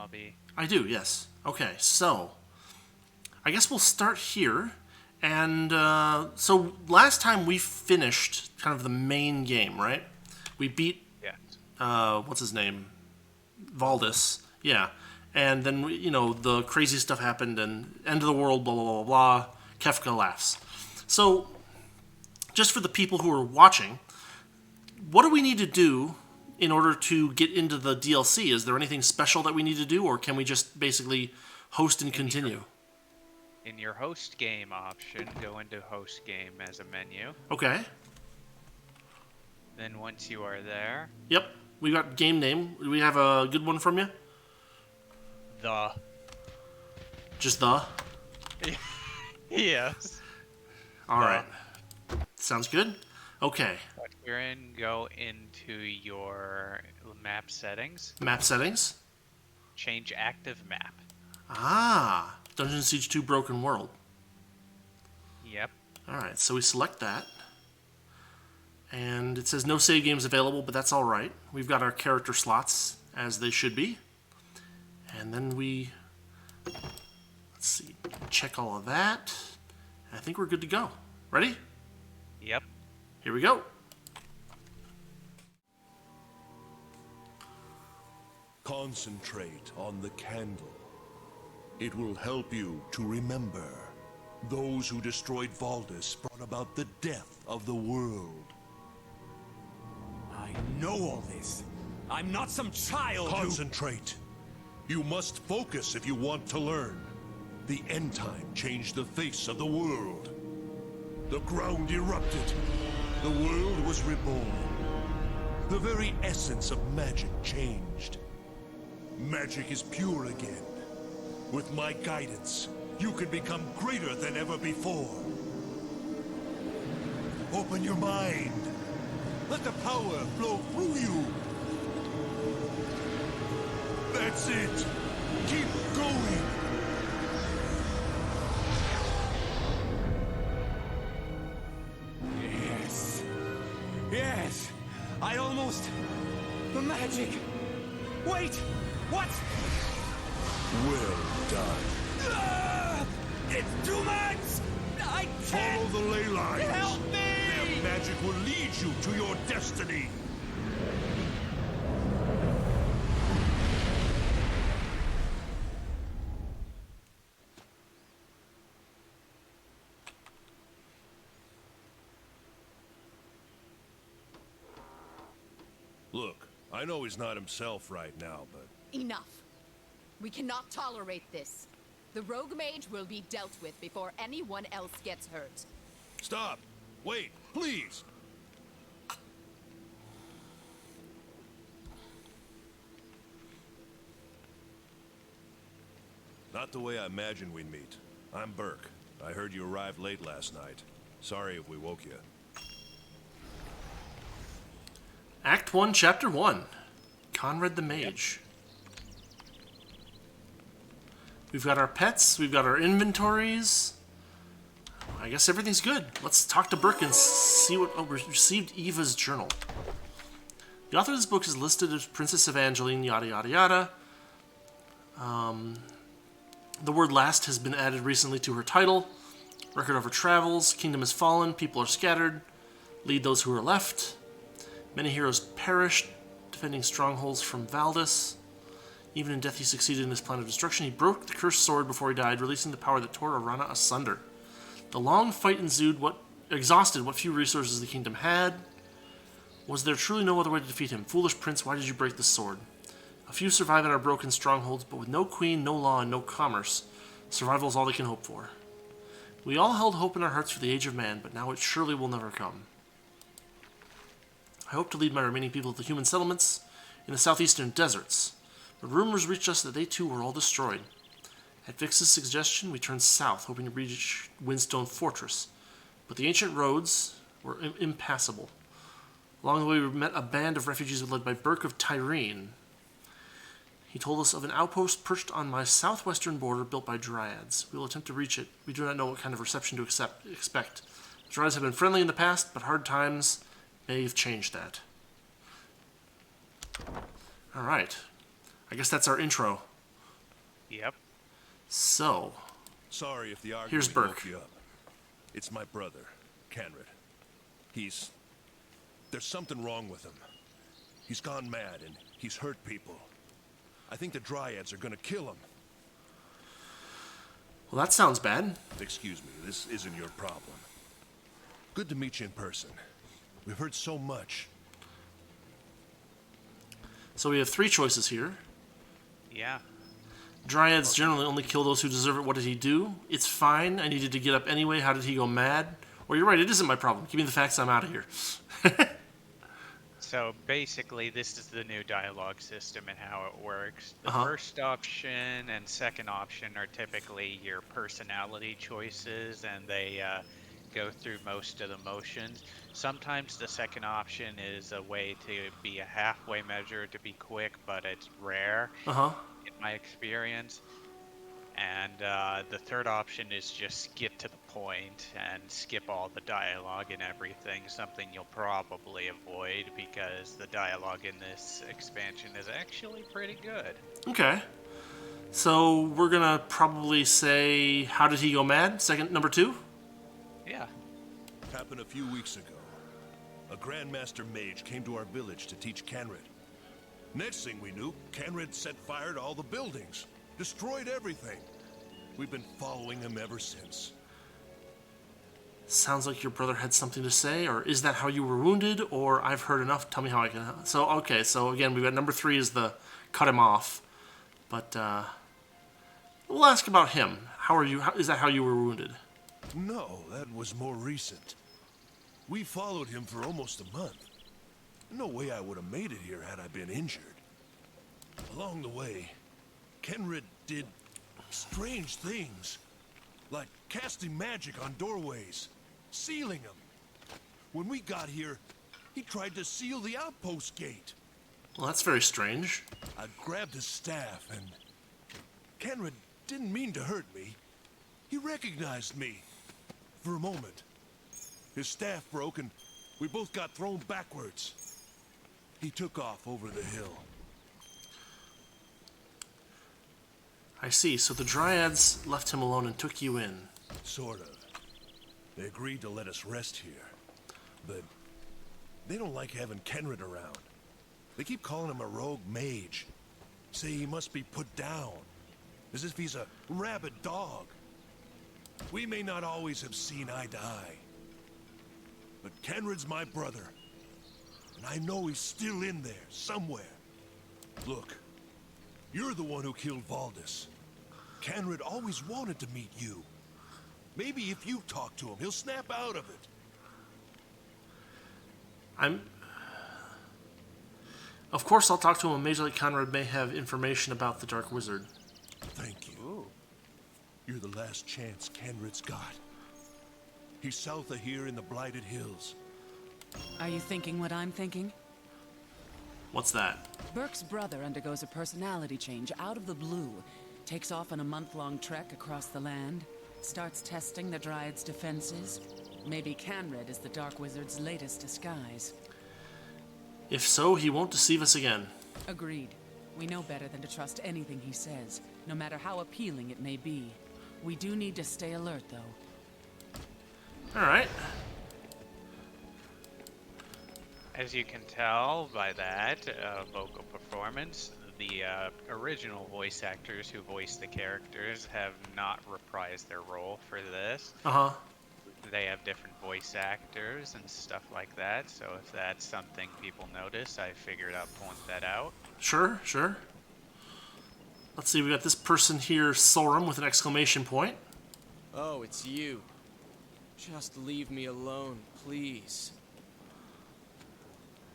lobby. I do, yes. Okay, so I guess we'll start here. And so last time we finished kind of the main game, right? We beat, Yes. what's his name? Valdis. Yeah. And then, the crazy stuff happened and end of the world, blah, blah, blah, blah. Kefka laughs. So, just for the people who are watching, what do we need to do in order to get into the DLC? Is there anything special that we need to do, or can we just basically host and continue? In your host game option, go into host game as a menu. Okay. Then once you are there... Yep. We got game name. Do we have a good one from you? Just the? Yes. All right. Sounds good. Okay. What you're in, go into your map settings. Map settings. Change active map. Ah. Dungeon Siege 2 Broken World. Yep. All right. So we select that. And it says no save games available, but that's all right. We've got our character slots as they should be. And then we, let's see, check all of that. I think we're good to go. Ready? Yep. Here we go. Concentrate on the candle. It will help you to remember. Those who destroyed Valdis brought about the death of the world. I know all this. I'm not some child Concentrate. You must focus if you want to learn. The end time changed the face of the world. The ground erupted. The world was reborn. The very essence of magic changed. Magic is pure again. With my guidance, you can become greater than ever before. Open your mind. Let the power flow through you. That's it. Keep going. Yes. Yes. I almost... The magic. Wait. What? Well done. It's too much. I can't. Follow the ley lines. Help me. Their magic will lead you to your destiny. Look, I know he's not himself right now, but... Enough. We cannot tolerate this. The rogue mage will be dealt with before anyone else gets hurt. Stop! Wait, please! Not the way I imagined we'd meet. I'm Burke. I heard you arrived late last night. Sorry if we woke you. Act 1, Chapter 1. Conrad the Mage. We've got our pets. We've got our inventories. I guess everything's good. Let's talk to Burke and see what... Oh, we received Eva's journal. The author of this book is listed as Princess Evangeline, yada, yada, yada. The word last has been added recently to her title. Record of her travels. Kingdom has fallen. People are scattered. Lead those who are left. Many heroes perished, defending strongholds from Valdis. Even in death he succeeded in his plan of destruction. He broke the cursed sword before he died, releasing the power that tore Arana asunder. The long fight exhausted what few resources the kingdom had. Was there truly no other way to defeat him? Foolish prince, why did you break the sword? A few survive in our broken strongholds, but with no queen, no law, and no commerce, survival is all they can hope for. We all held hope in our hearts for the age of man, but now it surely will never come. I hope to lead my remaining people to the human settlements in the southeastern deserts, but rumors reached us that they too were all destroyed. At Vix's suggestion, we turned south, hoping to reach Windstone Fortress, but the ancient roads were impassable. Along the way, we met a band of refugees led by Burke of Tyrene. He told us of an outpost perched on my southwestern border built by Dryads. We will attempt to reach it. We do not know what kind of reception to expect. The Dryads have been friendly in the past, but hard times may have changed that. All right. I guess that's our intro. Yep. So, Sorry if the Here's argument Burke. woke you up. It's my brother, Canrid. There's something wrong with him. He's gone mad and he's hurt people. I think the Dryads are gonna kill him. well, that sounds bad. Excuse me, this isn't your problem. Good to meet you in person. We've heard so much. So we have three choices here. Yeah. Dryads generally only kill those who deserve it. What did he do? It's fine. I needed to get up anyway. How did he go mad? Well, you're right. It isn't my problem. Give me the facts. I'm out of here. So basically, this is the new dialogue system and how it works. The Uh-huh. first option and second option are typically your personality choices, and they go through most of the motions. Sometimes the second option is a way to be a halfway measure to be quick, but it's rare Uh-huh. in my experience. And the third option is just get to the point and skip all the dialogue and everything, something you'll probably avoid because the dialogue in this expansion is actually pretty good. Okay. So we're gonna probably say, how did he go mad? Second, number two? Yeah. Happened a few weeks ago. A Grandmaster Mage came to our village to teach Canrid. Next thing we knew, Canrid set fire to all the buildings. Destroyed everything. We've been following him ever since. Sounds like your brother had something to say, or is that how you were wounded, or I've heard enough, tell me how I can... So, okay, so again, we've got number three is the cut him off. But, we'll ask about him. How are you... is that how you were wounded? No, that was more recent. We followed him for almost a month. No way I would have made it here had I been injured. Along the way, Kenrid did strange things. Like casting magic on doorways, sealing them. When we got here, he tried to seal the outpost gate. Well, that's very strange. I grabbed his staff and... Kenrid didn't mean to hurt me. He recognized me. For a moment. His staff broke and we both got thrown backwards. He took off over the hill. I see. So the Dryads left him alone and took you in. Sort of. They agreed to let us rest here. But they don't like having Kenrid around. They keep calling him a rogue mage. Say he must be put down. As if he's a rabid dog. We may not always have seen eye to eye. But Kenrid's my brother. And I know he's still in there, somewhere. Look, you're the one who killed Valdis. Kenrid always wanted to meet you. Maybe if you talk to him, he'll snap out of it. Of course, I'll talk to him. Major like Conrad may have information about the Dark Wizard. Thank you. Ooh. You're the last chance Kenrid's got. He's south of here in the Blighted Hills. Are you thinking what I'm thinking? What's that? Burke's brother undergoes a personality change out of the blue, takes off on a month-long trek across the land, starts testing the Dryad's defenses. Maybe Canred is the Dark Wizard's latest disguise. If so, he won't deceive us again. Agreed. We know better than to trust anything he says, no matter how appealing it may be. We do need to stay alert, though. Alright. As you can tell by that vocal performance, the original voice actors who voiced the characters have not reprised their role for this. Uh-huh. They have different voice actors and stuff like that, so if that's something people notice, I figured I'd point that out. Sure, sure. Let's see, we got this person here, Sorum, with an exclamation point. Oh, it's you. Just leave me alone, please.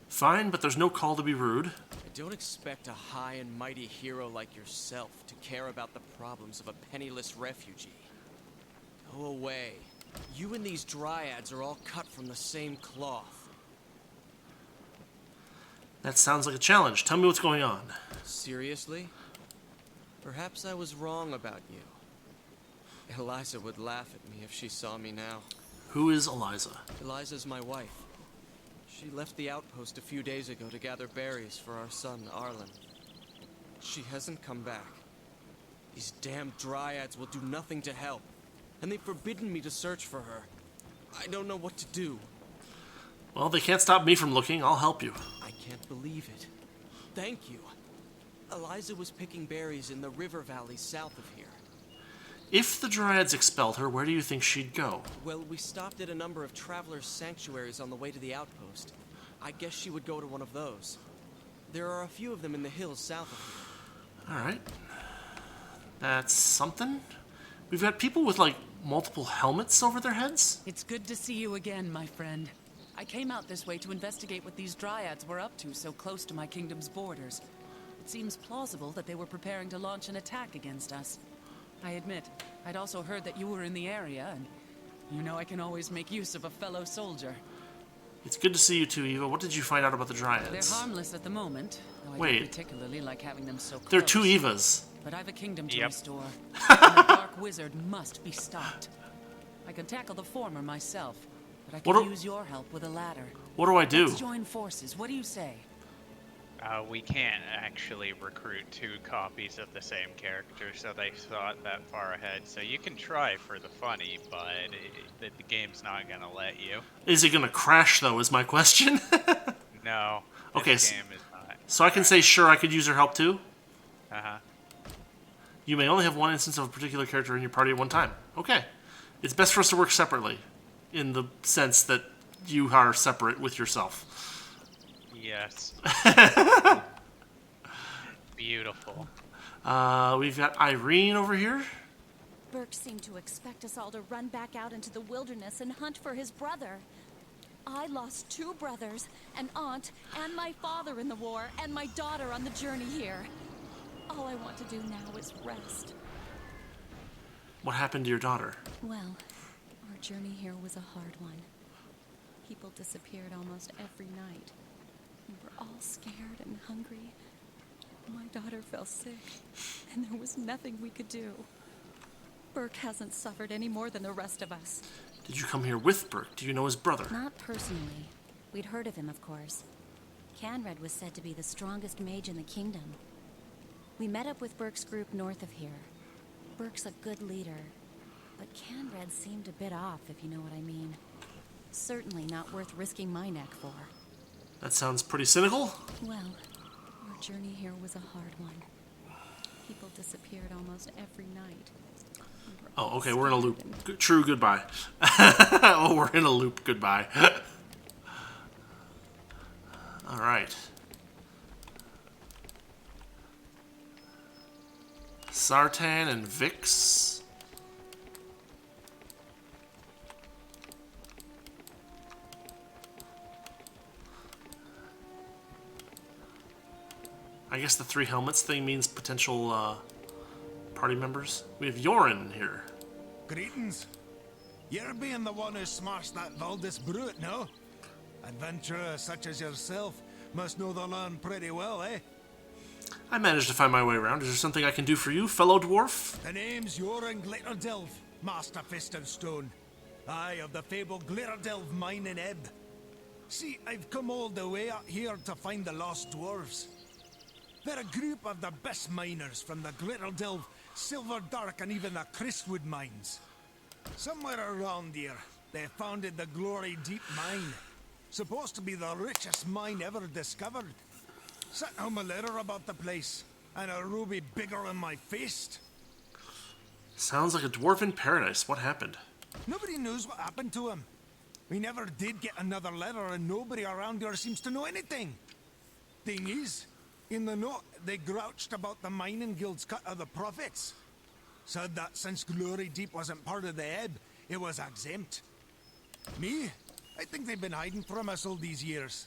Fine, but there's no call to be rude. I don't expect a high and mighty hero like yourself to care about the problems of a penniless refugee. Go away. You and these Dryads are all cut from the same cloth. That sounds like a challenge. Tell me what's going on. Seriously? Perhaps I was wrong about you. Eliza would laugh at me if she saw me now. Who is Eliza? Eliza's my wife. She left the outpost a few days ago to gather berries for our son, Arlen. She hasn't come back. These damn dryads will do nothing to help, and they've forbidden me to search for her. I don't know what to do. Well, they can't stop me from looking. I'll help you. I can't believe it. Thank you. Eliza was picking berries in the river valleys south of here. If the Dryads expelled her, where do you think she'd go? Well, we stopped at a number of travelers' sanctuaries on the way to the outpost. I guess she would go to one of those. There are a few of them in the hills south of here. Alright. That's something. We've got people with, like, multiple helmets over their heads. It's good to see you again, my friend. I came out this way to investigate what these dryads were up to so close to my kingdom's borders. It seems plausible that they were preparing to launch an attack against us. I admit, I'd also heard that you were in the area, and you know I can always make use of a fellow soldier. It's good to see you too, Eva. What did you find out about the They're Dryads? harmless at the moment, though I Wait. don't particularly like having them so close. There are two Evas. But I've a kingdom to Yep. restore, and the Dark Wizard must be stopped. I could tackle the former myself, but I What could do- use your help with a ladder. What do I do? Let's join forces. What do you say? We can't actually recruit two copies of the same character, so they thought that far ahead. So you can try for the funny, but the game's not gonna let you. Is it gonna crash, though, is my question. No. Okay, This s- game is not. So I can say, sure, I could use her help too? Uh-huh. You may only have one instance of a particular character in your party at one time. Okay. It's best for us to work separately, in the sense that you are separate with yourself. Yes. Beautiful. We've got Irene over here. Burke seemed to expect us all to run back out into the wilderness and hunt for his brother. I lost 2 brothers, an aunt, and my father in the war, and my daughter on the journey here. All I want to do now is rest. What happened to your daughter? Well, our journey here was a hard one. People disappeared almost every night. We were all scared and hungry. My daughter fell sick, and there was nothing we could do. Burke hasn't suffered any more than the rest of us. Did you come here with Burke? Do you know his brother? Not personally. We'd heard of him, of course. Canred was said to be the strongest mage in the kingdom. We met up with Burke's group north of here. Burke's a good leader, but Canred seemed a bit off, if you know what I mean. Certainly not worth risking my neck for. That sounds pretty cynical. Well, our journey here was a hard one. People disappeared almost every night. We were all Oh, okay, we're in a loop. scared and- True, goodbye. Oh, we're in a loop, goodbye. Alright. Sartan and Vix. I guess the 3 helmets thing means potential party members. We have Yorin here. Greetings. You're being the one who smashed that Valdis brute, no? Adventurers such as yourself must know the land pretty well, eh? I managed to find my way around. Is there something I can do for you, fellow dwarf? The name's Yoren Glitterdelv, Master Fist of Stone. I of the fabled Glitterdelv mine in Ebb. See, I've come all the way up here to find the lost dwarves. They're a group of the best miners from the Glitterdelv, Silver Dark, and even the Christwood mines. Somewhere around here, they founded the Glory Deep Mine. Supposed to be the richest mine ever discovered. Sent home a letter about the place, and a ruby bigger than my fist. Sounds like a dwarf in paradise. What happened? Nobody knows what happened to him. We never did get another letter, and nobody around here seems to know anything. Thing is, in the note, they grouched about the mining guild's cut of the profits. Said that since Glory Deep wasn't part of the Ebb, it was exempt. Me? I think they've been hiding from us all these years.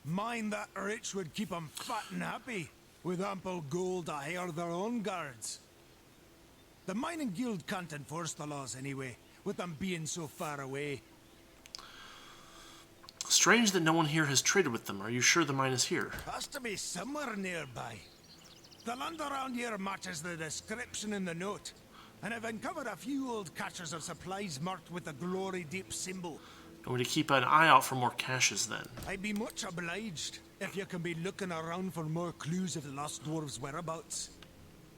Mine that rich would keep them fat and happy, with ample gold to hire their own guards. The mining guild can't enforce the laws anyway, with them being so far away. Strange that no one here has traded with them. Are you sure the mine is here? Has to be somewhere nearby. The land around here matches the description in the note, and I've uncovered a few old caches of supplies marked with the Glory Deep symbol. Going to keep an eye out for more caches then. I'd be much obliged if you can be looking around for more clues of the lost dwarves' whereabouts.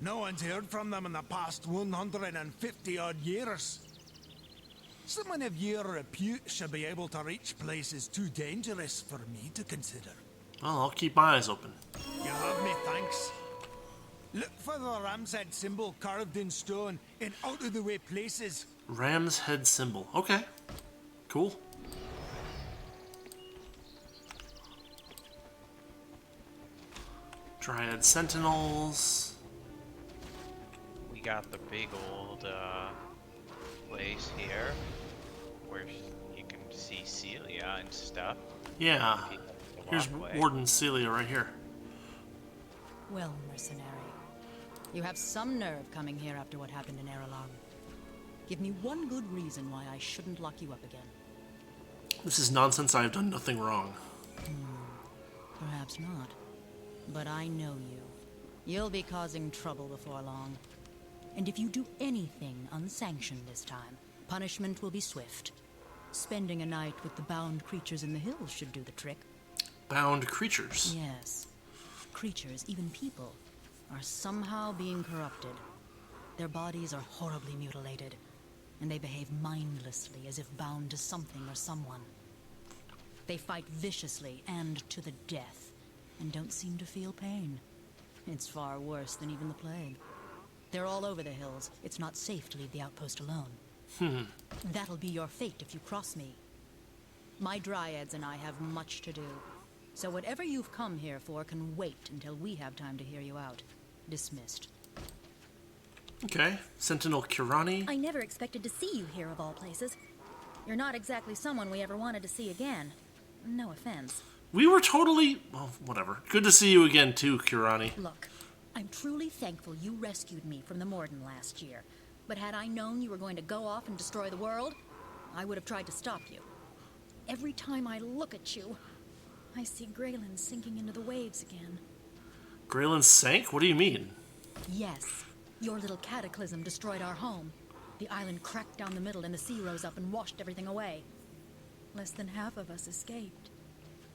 No one's heard from them in the past 150 odd years. Someone of your repute should be able to reach places too dangerous for me to consider. Well, I'll keep my eyes open. You have me, thanks. Look for the ram's head symbol carved in stone in out-of-the-way places. Ram's head symbol. Okay. Cool. Dryad sentinels. We got the big old place here where you can see Celia and stuff. Yeah. Here's Walkway. Warden Celia right here. Well, mercenary, you have some nerve coming here after what happened in Erelon. Give me one good reason why I shouldn't lock you up again. This is nonsense. I have done nothing wrong. Perhaps not. But I know you. You'll be causing trouble before long. And if you do anything unsanctioned this time, punishment will be swift. Spending a night with the bound creatures in the hills should do the trick. Bound creatures. Yes. Creatures, even people, are somehow being corrupted. Their bodies are horribly mutilated, and they behave mindlessly as if bound to something or someone. They fight viciously and to the death, and don't seem to feel pain. It's far worse than even the plague. They're all over the hills. It's not safe to leave the outpost alone. That'll be your fate if you cross me. My dryads and I have much to do. So whatever you've come here for can wait until we have time to hear you out. Dismissed. Okay. Sentinel Kirani. I never expected to see you here of all places. You're not exactly someone we ever wanted to see again. No offense. We were totally... Well, whatever. Good to see you again, too, Kirani. Look, I'm truly thankful you rescued me from the Morden last year. But had I known you were going to go off and destroy the world, I would have tried to stop you. Every time I look at you, I see Graylin sinking into the waves again. Graylin sank? What do you mean? Yes, your little cataclysm destroyed our home. The island cracked down the middle and the sea rose up and washed everything away. Less than half of us escaped.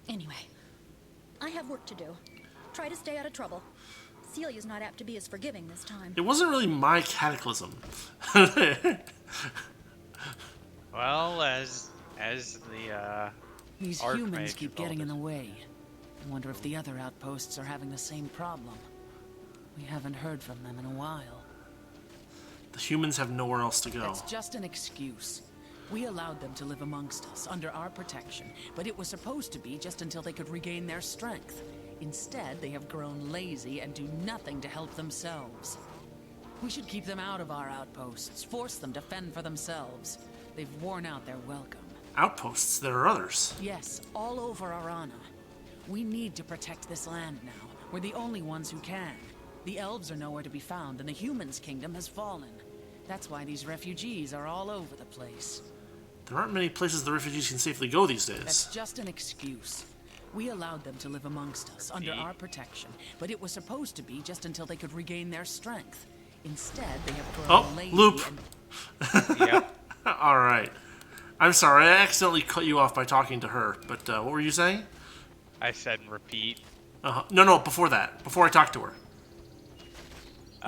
Anyway, I have work to do. Try to stay out of trouble. Celia's not apt to be as forgiving this time. It wasn't really my cataclysm. Well, as the These Archmage humans keep getting in the Valdis. way. I wonder if the other outposts are having the same problem. We haven't heard from them in a while. The humans have nowhere else to go. That's just an excuse. We allowed them to live amongst us, under our protection, but it was supposed to be just until they could regain their strength. Instead, they have grown lazy and do nothing to help themselves. We should keep them out of our outposts, force them to fend for themselves. They've worn out their welcome. Outposts? There are others. Yes, all over Arana. We need to protect this land now. We're the only ones who can. The elves are nowhere to be found, and the humans' kingdom has fallen. That's why these refugees are all over the place. There aren't many places the refugees can safely go these days. That's just an excuse. We allowed them to live amongst us, under our protection, but it was supposed to be just until they could regain their strength. Instead, they have grown lazy loop. and... Yep. Alright. I'm sorry, I accidentally cut you off by talking to her, but what were you saying? I said repeat. No, before that. Before I talked to her.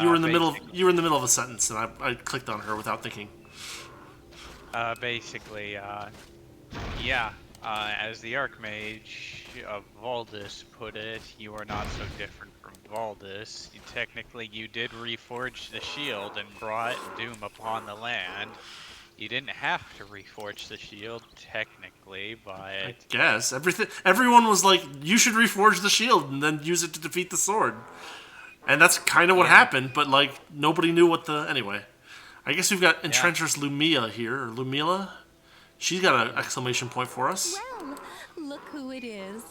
You were in the middle of a sentence, and I clicked on her without thinking. Basically, as the Archmage of Valdis put it, you are not so different from Valdis. Technically, you did reforge the shield and brought doom upon the land. You didn't have to reforge the shield, technically, but... I guess. Everyone was like, you should reforge the shield and then use it to defeat the sword. And that's kind of what happened, but, like, nobody knew what the... Anyway. I guess we've got Enchantress Lumia here, or Lumila. She's got an exclamation point for us. Well, look who it is.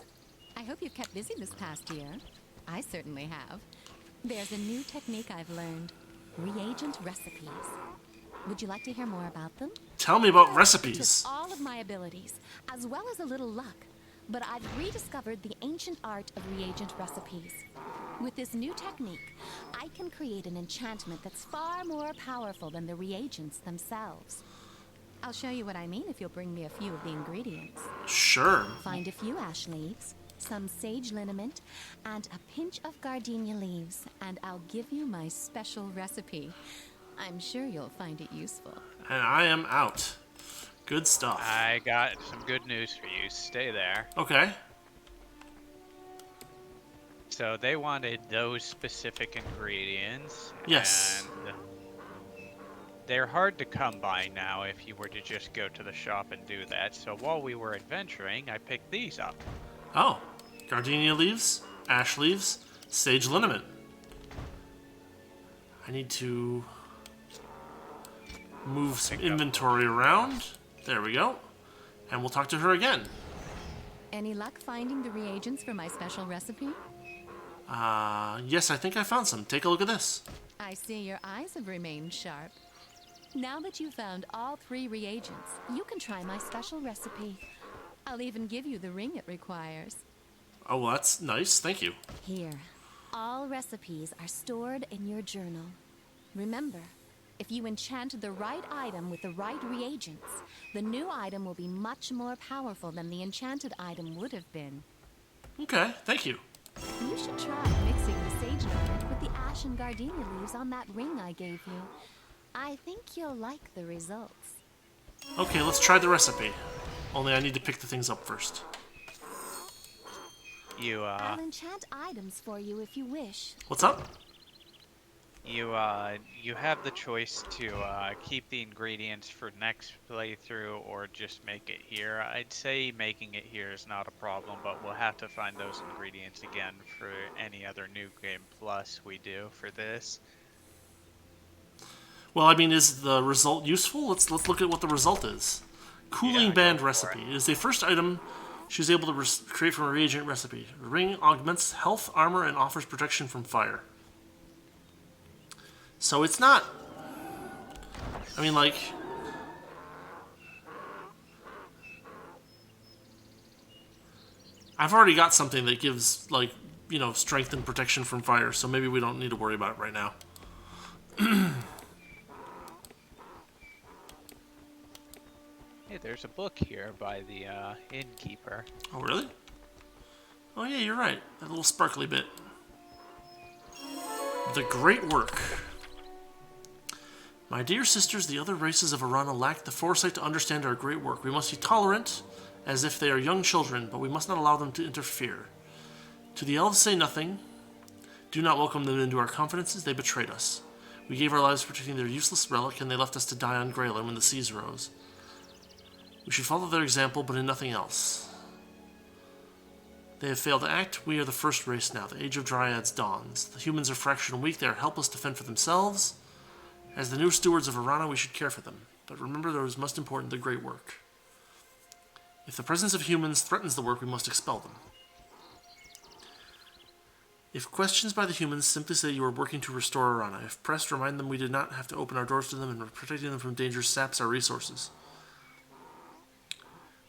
I hope you've kept busy this past year. I certainly have. There's a new technique I've learned. Reagent recipes. Would you like to hear more about them? Tell me about It recipes. took all of my abilities, as well as a little luck, but I've rediscovered the ancient art of reagent recipes. With this new technique, I can create an enchantment that's far more powerful than the reagents themselves. I'll show you what I mean if you'll bring me a few of the ingredients. Sure. Find a few ash leaves, some sage liniment, and a pinch of gardenia leaves, and I'll give you my special recipe. I'm sure you'll find it useful. And I am out. Good stuff. I got some good news for you. Stay there. Okay. So they wanted those specific ingredients. Yes. And they're hard to come by now if you were to just go to the shop and do that. So while we were adventuring, I picked these up. Oh. Gardenia leaves, ash leaves, sage liniment. I need to move some inventory around. There we go. And we'll talk to her again. Any luck finding the reagents for my special recipe? Yes, I think I found some. Take a look at this. I see your eyes have remained sharp. Now that you've found all 3 reagents, you can try my special recipe. I'll even give you the ring it requires. Oh, well, that's nice. Thank you. Here, all recipes are stored in your journal. Remember, if you enchant the right item with the right reagents, the new item will be much more powerful than the enchanted item would have been. Okay, thank you. You should try mixing the sage liniment with the ash and gardenia leaves on that ring I gave you. I think you'll like the results. Okay, let's try the recipe. Only I need to pick the things up first. I'll enchant items for you if you wish. What's up? You have the choice to keep the ingredients for next playthrough or just make it here. I'd say making it here is not a problem, but we'll have to find those ingredients again for any other New Game Plus we do for this. Well, I mean, is the result useful? Let's look at what the result is. Cooling Band recipe. It is the first item she was able to create from a reagent recipe. The ring augments health, armor, and offers protection from fire. So it's not... I mean, like... I've already got something that gives, like, you know, strength and protection from fire, so maybe we don't need to worry about it right now. Hey, there's a book here by the innkeeper. Oh, really? Oh, yeah, you're right. That little sparkly bit. The Great Work. My dear sisters, the other races of Arana lack the foresight to understand our great work. We must be tolerant, as if they are young children, but we must not allow them to interfere. To the elves, say nothing. Do not welcome them into our confidences. They betrayed us. We gave our lives protecting their useless relic, and they left us to die on Graylin when the seas rose. We should follow their example, but in nothing else. They have failed to act. We are the first race now. The age of Dryads dawns. The humans are fractured and weak. They are helpless to fend for themselves. As the new stewards of Arana, we should care for them. But remember, there is most important, the great work. If the presence of humans threatens the work, we must expel them. If questioned by the humans, simply say you are working to restore Arana. If pressed, remind them we did not have to open our doors to them, and protecting them from danger saps our resources.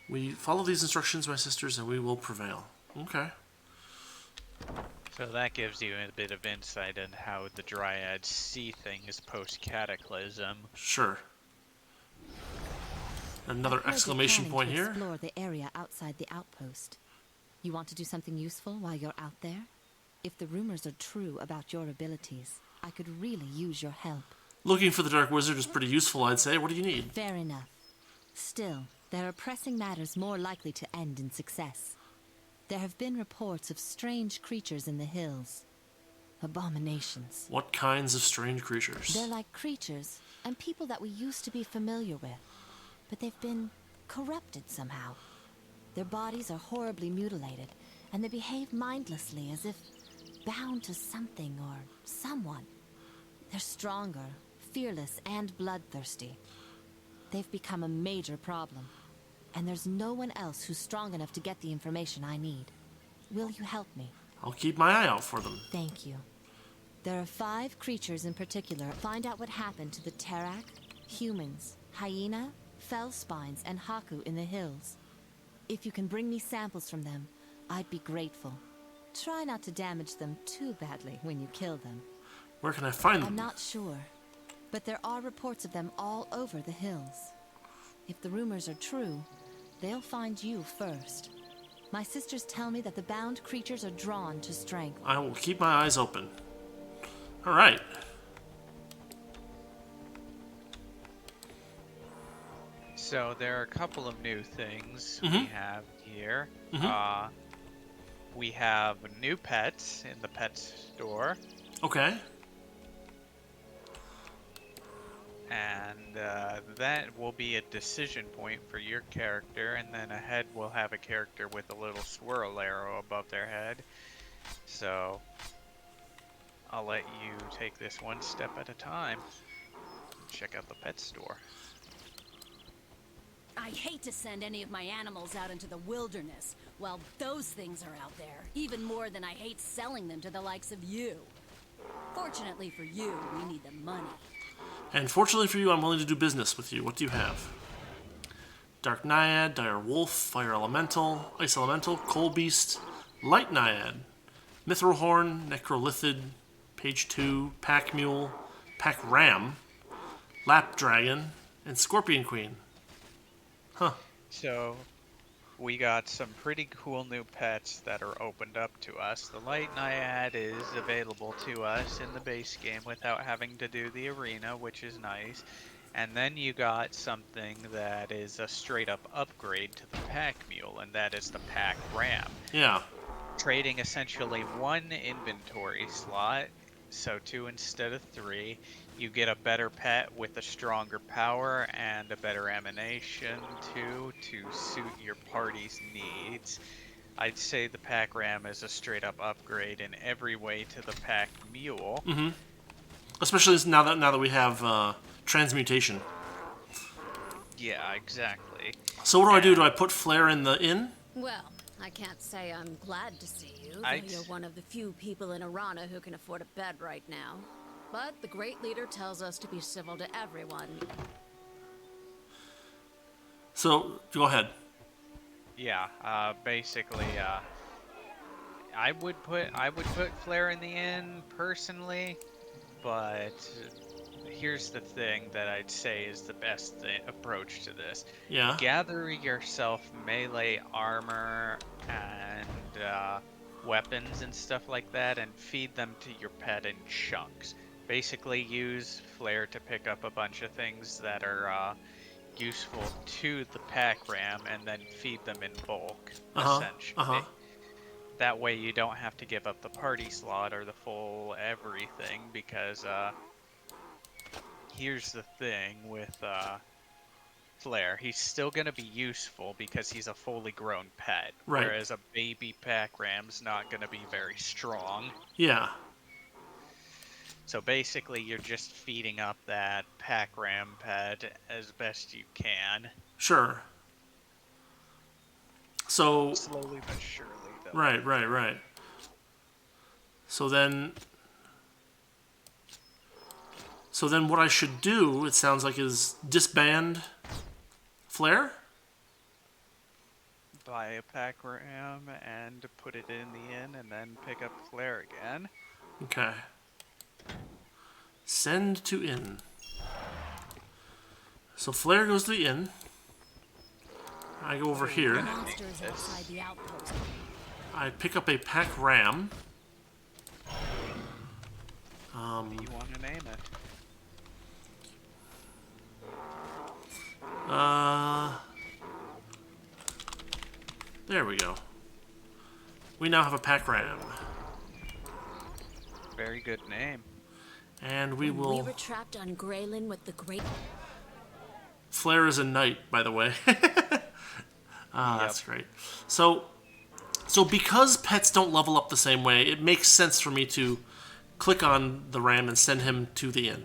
We follow these instructions, my sisters, and we will prevail. Okay. So that gives you a bit of insight on how the Dryads see things post-cataclysm. Sure. Another exclamation point here. Explore the area outside the outpost. You want to do something useful while you're out there? If the rumors are true about your abilities, I could really use your help. Looking for the Dark Wizard is pretty useful, I'd say. What do you need? Fair enough. Still, there are pressing matters more likely to end in success. There have been reports of strange creatures in the hills. Abominations. What kinds of strange creatures? They're like creatures and people that we used to be familiar with, but they've been corrupted somehow. Their bodies are horribly mutilated, and they behave mindlessly as if bound to something or someone. They're stronger, fearless, and bloodthirsty. They've become a major problem, and there's no one else who's strong enough to get the information I need. Will you help me? I'll keep my eye out for them. Thank you. There are 5 creatures in particular. Find out what happened to the Terak, humans, hyena, fellspines, and Haku in the hills. If you can bring me samples from them, I'd be grateful. Try not to damage them too badly when you kill them. Where can I find them? I'm not sure, but there are reports of them all over the hills. If the rumors are true, they'll find you first. My sisters tell me that the bound creatures are drawn to strength. I will keep my eyes open. All right. So there are a couple of new things we have here. We have new pets in the pet store, Okay. and that will be a decision point for your character, and then ahead we'll have a character with a little swirl arrow above their head. So I'll let you take this one step at a time. Check out the pet store. I hate to send any of my animals out into the wilderness while those things are out there, even more than I hate selling them to the likes of you. Fortunately for you, we need the money. And fortunately for you, I'm willing to do business with you. What do you have? Dark Naiad, Dire Wolf, Fire Elemental, Ice Elemental, Coal Beast, Light Naiad, Mithril Horn, Necrolithid, Page 2, Pack Mule, Pack Ram, Lap Dragon, and Scorpion Queen. Huh. So we got some pretty cool new pets that are opened up to us. The Light Naiad is available to us in the base game without having to do the arena, which is nice. And then you got something that is a straight up upgrade to the Pack Mule, and that is the Pack Ram. Yeah. Trading essentially one inventory slot, so 2 instead of 3. You get a better pet with a stronger power and a better emanation too to suit your party's needs. I'd say the Pack Ram is a straight up upgrade in every way to the Pack Mule. Especially now that we have transmutation. Yeah, exactly. So what do I do? Do I put Flare in the inn? Well, I can't say I'm glad to see you, though I'd- you're one of the few people in Arana who can afford a bed right now. But the Great Leader tells us to be civil to everyone. So go ahead. Yeah, basically, I would put Flare in the inn personally, but here's the thing that I'd say is the best approach to this. Yeah. Gather yourself melee armor and weapons and stuff like that, and feed them to your pet in chunks. Basically, use Flare to pick up a bunch of things that are useful to the Pack Ram, and then feed them in bulk, essentially. That way you don't have to give up the party slot or the full everything, because here's the thing with Flare. He's still going to be useful because he's a fully grown pet, Right. whereas a baby Pack Ram's not going to be very strong. Yeah. So basically, you're just feeding up that Pack Ram pet as best you can. Sure. So Slowly but surely, though. right. So then what I should do, it sounds like, is disband Flare? Buy a Pack Ram and put it in the inn, and then pick up Flare again. Okay. Send to inn. So Flare goes to the inn. I go over here. Monsters outside the outpost. I pick up a Pack Ram. What do you want to name it? There we go. We now have a Pack Ram. Very good name. And we We will... were trapped on Graylin with the Great... Flare is a knight, by the way. That's great. So because pets don't level up the same way, it makes sense for me to click on the ram and send him to the inn.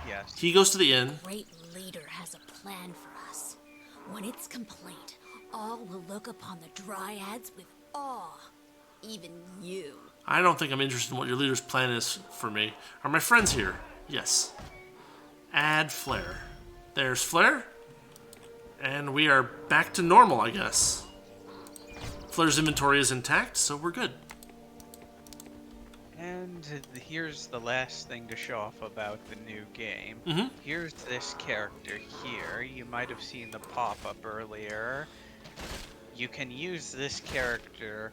Yes. He goes to the inn. Great Leader has a plan for us. When it's complete, all will look upon the Dryads with awe. Even you. I don't think I'm interested in what your leader's plan is for me. Are my friends here? Yes. Add Flare. There's Flare. And we are back to normal, I guess. Flare's inventory is intact, so we're good. And here's the last thing to show off about the new game. Here's this character here. You might have seen the pop-up earlier. you can use this character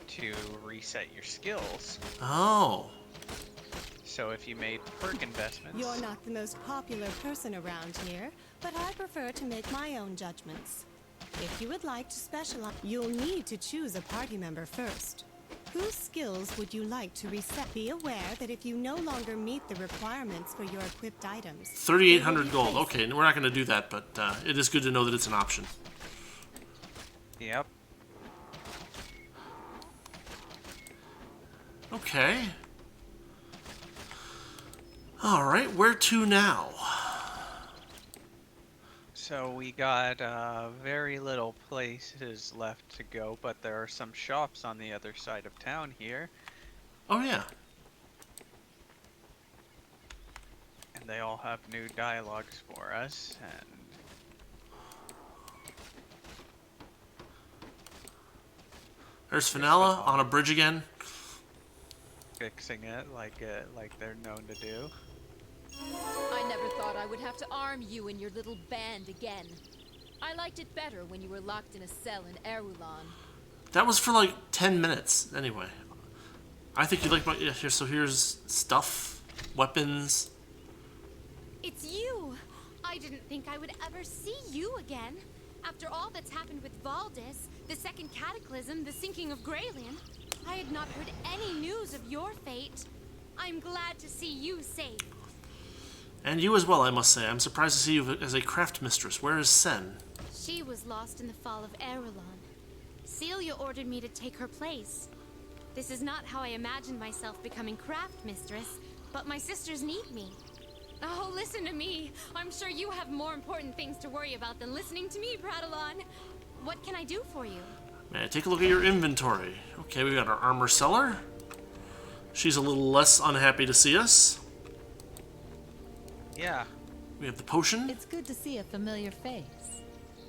to reset your skills. Oh. So if you made perk investments... You're not the most popular person around here, but I prefer to make my own judgments. If you would like to specialize, you'll need to choose a party member first. Whose skills would you like to reset? Be aware that if you no longer meet the requirements for your equipped items... 3,800 gold. Okay, we're not going to do that, but it is good to know that it's an option. Yep. Okay. Alright, where to now? So we got very little places left to go, but there are some shops on the other side of town here. Oh yeah. And they all have new dialogues for us, and... There's Fenella on a bridge again. Fixing it like they're known to do. I never thought I would have to arm you and your little band again. I liked it better when you were locked in a cell in Erulon. That was for like 10 minutes, anyway. I think you like my... Yeah, here, so here's stuff, weapons. It's you! I didn't think I would ever see you again. After all that's happened with Valdis, the second cataclysm, the sinking of Graylin, I had not heard any news of your fate. I'm glad to see you safe. And you as well, I must say. I'm surprised to see you as a craft mistress. Where is Sen? She was lost in the fall of Erulon. Celia ordered me to take her place. This is not how I imagined myself becoming craft mistress, but my sisters need me. Oh, listen to me. I'm sure you have more important things to worry about than listening to me prattle on. What can I do for you? Man, take a look at your inventory. Okay, we got our armor seller. She's a little less unhappy to see us. Yeah. We have the potion. It's good to see a familiar face.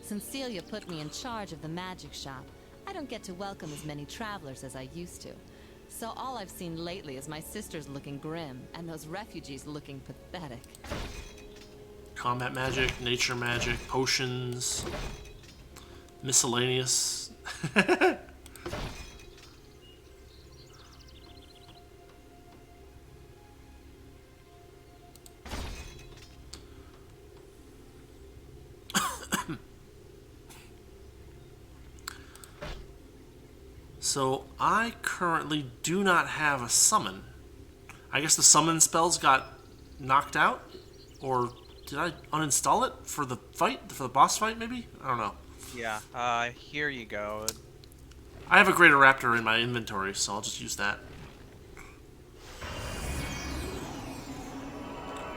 Since Celia put me in charge of the magic shop, I don't get to welcome as many travelers as I used to. So all I've seen lately is my sisters looking grim and those refugees looking pathetic. Combat magic, nature magic, potions, miscellaneous. So I currently do not have a summon. I guess the summon spells got knocked out? Or did I uninstall it for the fight? For the boss fight, maybe? I don't know. Yeah, here you go. I have a Greater Raptor in my inventory, so I'll just use that.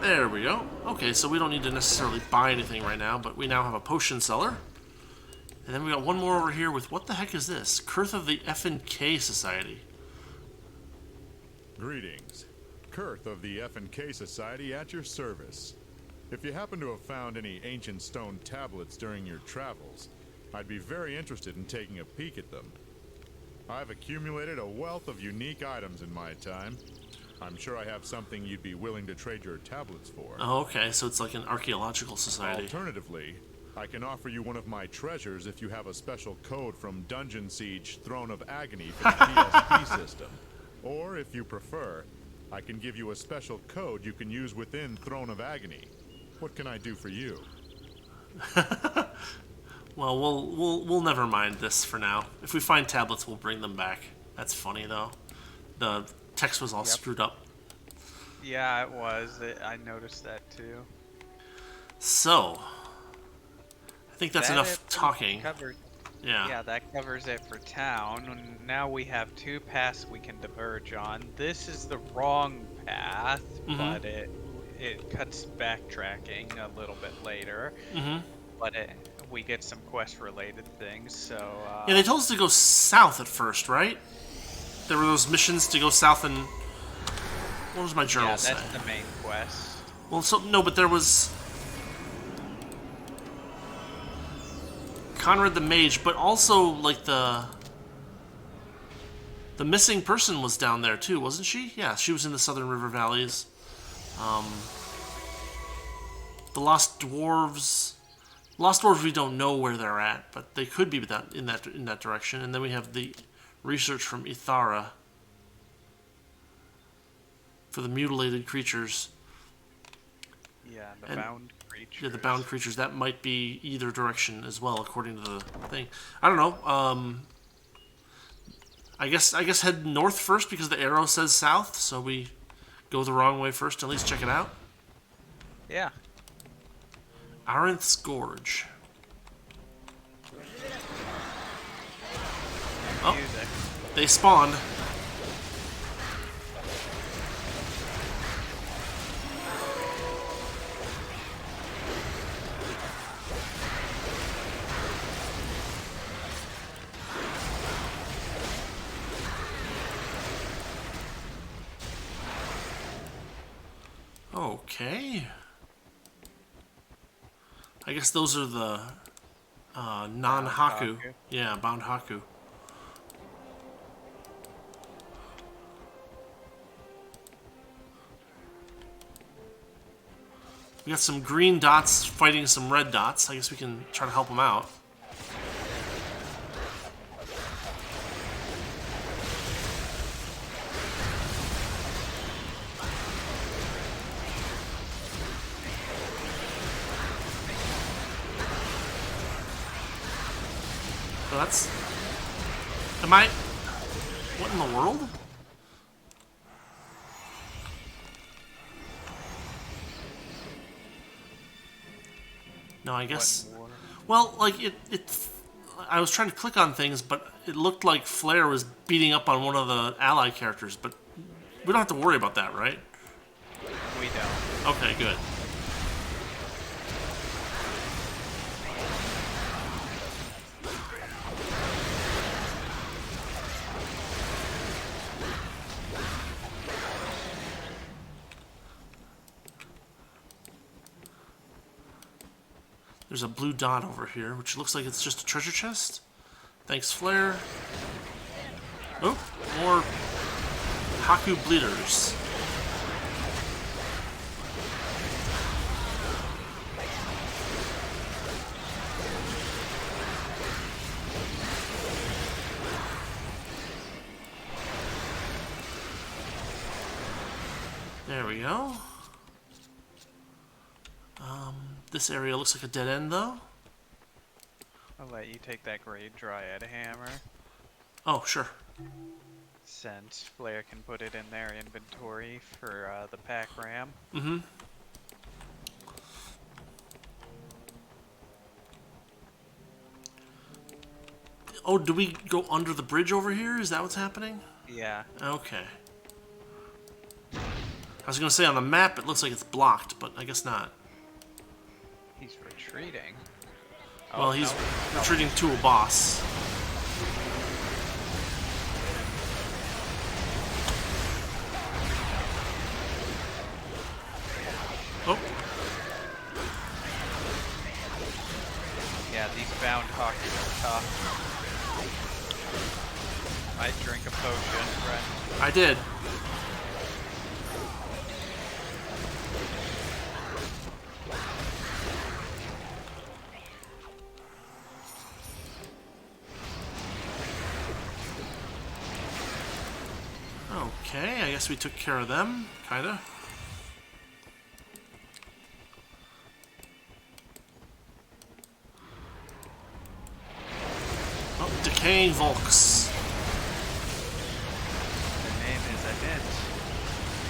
There we go. Okay, so we don't need to necessarily buy anything right now, but we now have a potion seller. And then we got one more over here with, what the heck is this? Kurth of the F&K Society. Greetings. Kurth of the F&K Society at your service. If you happen to have found any ancient stone tablets during your travels, I'd be very interested in taking a peek at them. I've accumulated a wealth of unique items in my time. I'm sure I have something you'd be willing to trade your tablets for. Oh, okay, so it's like an archaeological society. Alternatively, I can offer you one of my treasures if you have a special code from Dungeon Siege Throne of Agony for the PSP system. Or, if you prefer, I can give you a special code you can use within Throne of Agony. What can I do for you? Well, we'll never mind this for now. If we find tablets, we'll bring them back. That's funny, though. The text was all screwed up. Yeah, it was. I noticed that, too. So... I think that's enough talking. Yeah, that covers it for town. And now we have two paths we can diverge on. This is the wrong path, but it cuts backtracking a little bit later. But we get some quest-related things, so... yeah, they told us to go south at first, right? There were those missions to go south and... What was my journal say? Yeah, that's the main quest. Well, so no, but there was... Conrad the Mage, but also, like, the missing person was down there, too, wasn't she? Yeah, she was in the Southern River Valleys. The Lost Dwarves, Lost Dwarves, we don't know where they're at, but they could be in that direction. And then we have the research from Ithara for the mutilated creatures. Yeah, the bound creatures. Yeah, the bound creatures. That might be either direction as well, according to the thing. I don't know. I guess head north first because the arrow says south, so we go the wrong way first. At least check it out. Yeah. Arinth's Gorge. Oh, they spawned. Okay. I guess those are the non-Haku. Yeah, bound Haku. We got some green dots fighting some red dots. I guess we can try to help them out. So that's... Am I... What in the world? No, I guess... Well, like, it... I was trying to click on things, but it looked like Flare was beating up on one of the ally characters, but we don't have to worry about that, right? We don't. Okay, good. There's a blue dot over here, which looks like it's just a treasure chest. Thanks, Flare. Oh, more Haku bleeders. There we go. This area looks like a dead end, though. I'll let you take that Great Dryad hammer. Oh, sure. Since Flare can put it in their inventory for the pack ram. Mm-hmm. Oh, do we go under the bridge over here? Is that what's happening? Yeah. Okay. I was going to say on the map it looks like it's blocked, but I guess not. He's retreating. Well, he's retreating to a boss. Oh. Yeah, these bound hockey are tough. I drink a potion, friend. I did. Okay, I guess we took care of them, kinda. Oh, decaying Volks. The name is a hint.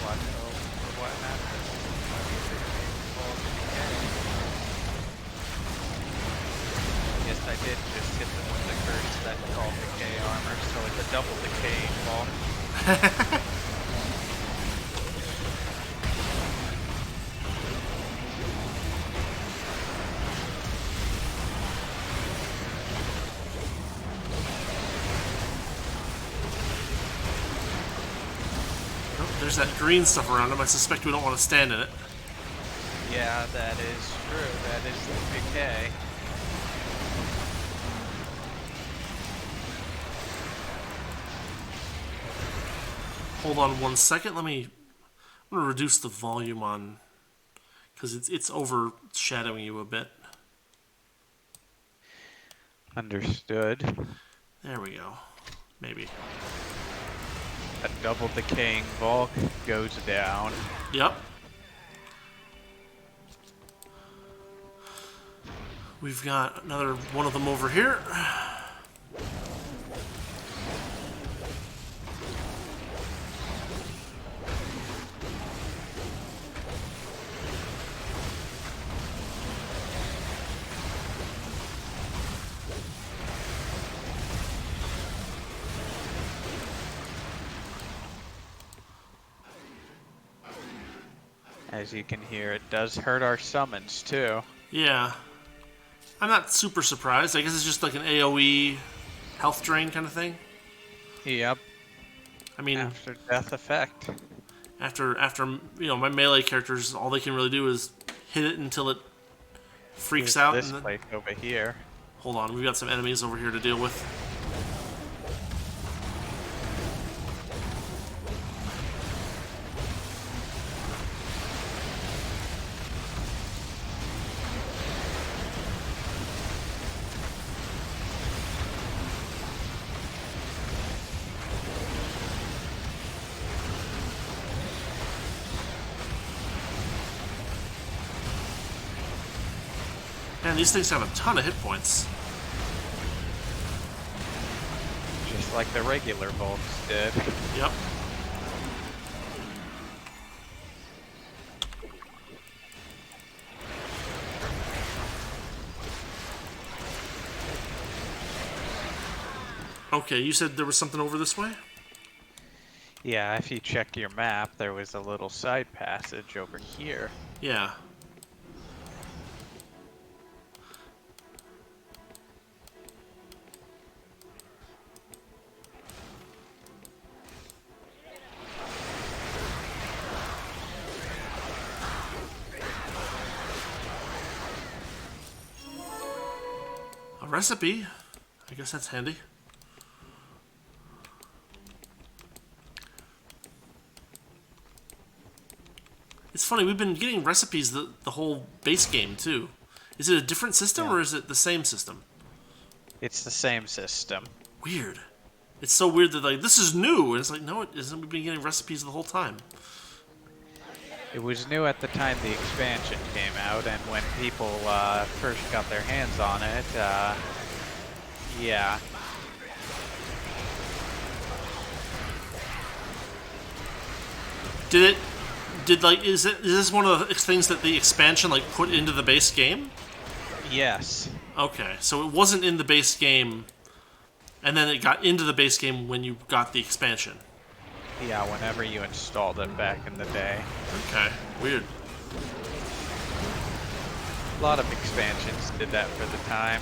What happened? Yes, I did just hit them with the curse that's called decay armor, so it's a double decaying Volk. There's that green stuff around him. I suspect we don't want to stand in it. Yeah, that is true. That is the decay. Hold on 1 second. I'm gonna reduce the volume on, because it's overshadowing you a bit. Understood. There we go. Maybe. A double decaying Volk goes down. Yep. We've got another one of them over here. As you can hear, it does hurt our summons too. Yeah. I'm not super surprised. I guess it's just like an AoE health drain kind of thing. Yep. I mean, after death effect. After my melee characters, all they can really do is hit it until it freaks out. This and then... place over here. Hold on, we've got some enemies over here to deal with. Man, these things have a ton of hit points. Just like the regular Volks did. Yep. Okay, you said there was something over this way? Yeah, if you check your map, there was a little side passage over here. Yeah. A recipe? I guess that's handy. It's funny, we've been getting recipes the whole base game, too. Is it a different system, or is it the same system? It's the same system. Weird. It's so weird that, like, this is new, and it's like, no, it isn't. We've been getting recipes the whole time. It was new at the time the expansion came out, and when people first got their hands on it, yeah. Is this one of the things that the expansion, like, put into the base game? Yes. Okay, so it wasn't in the base game, and then it got into the base game when you got the expansion. Yeah, whenever you installed it back in the day. Okay, weird. A lot of expansions did that for the time.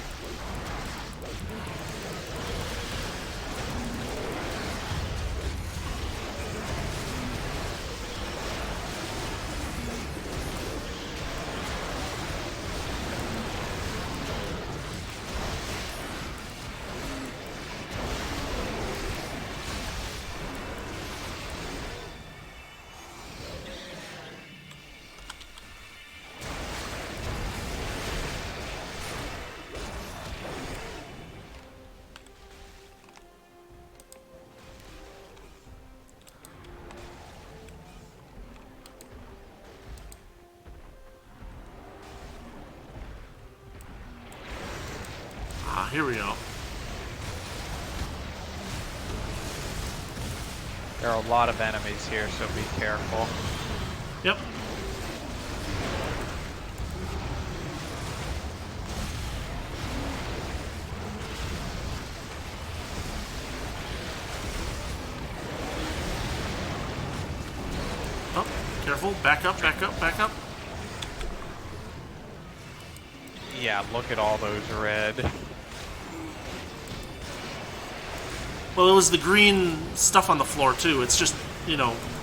Here we go. There are a lot of enemies here, so be careful. Yep. Oh, careful. Back up, back up, back up. Yeah, look at all those red. Well, it was the green stuff on the floor, too. It's just,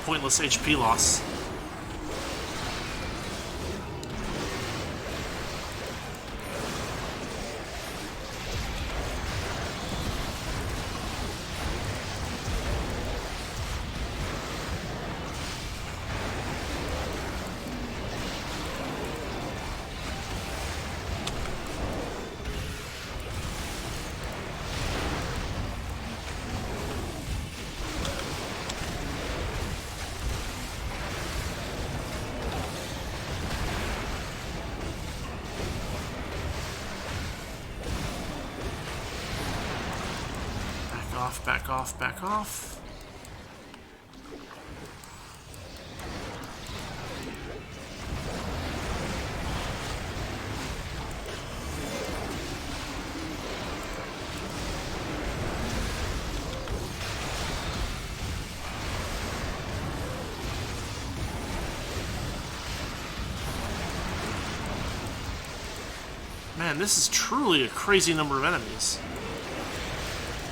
pointless HP loss. off, back off, back off. Man, this is truly a crazy number of enemies.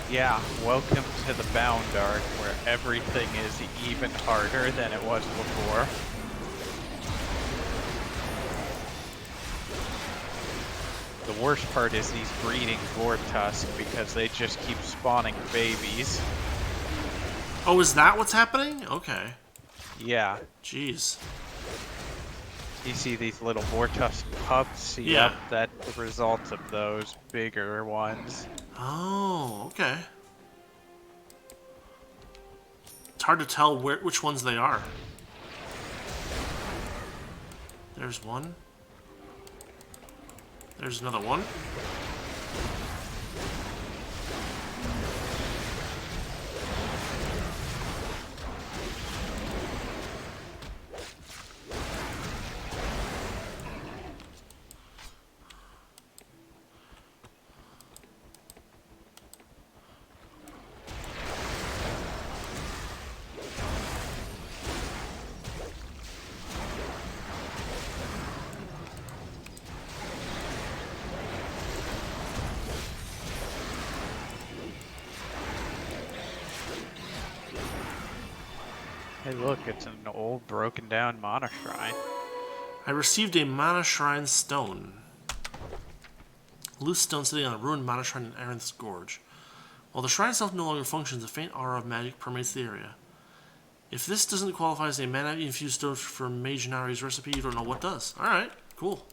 Yeah, welcome to the Bound Arc, where everything is even harder than it was before. The worst part is these breeding Vortusk, because they just keep spawning babies. Oh, is that what's happening? Okay. Yeah. Jeez. You see these little Vortusk pups? Yeah. Yep, that's the result of those bigger ones. Oh, okay. It's hard to tell which ones they are. There's one. There's another one. Hey look, it's an old broken down mana shrine. I received a mana shrine stone. Loose stone sitting on a ruined mana shrine in Aranth's Gorge. While the shrine itself no longer functions, a faint aura of magic permeates the area. If this doesn't qualify as a mana-infused stone for Mage Nari's recipe, you don't know what does. Alright, cool.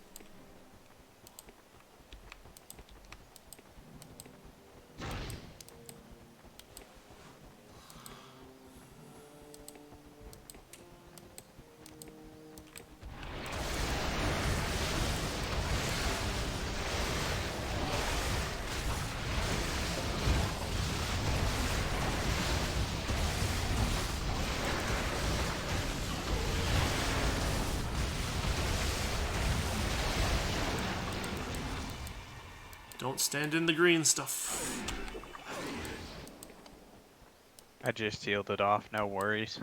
Don't stand in the green stuff. I just healed it off, no worries.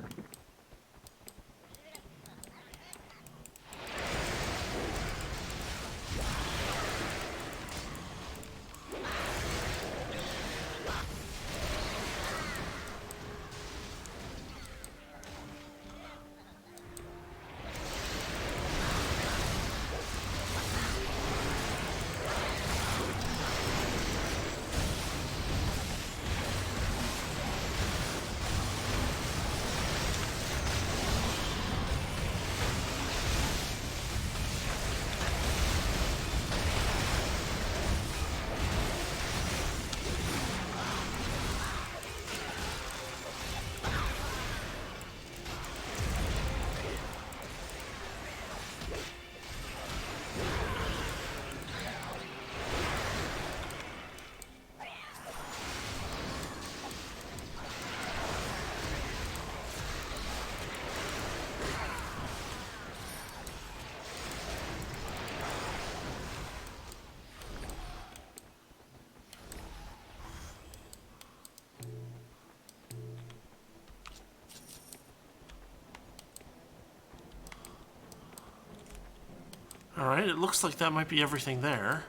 Alright, it looks like that might be everything there.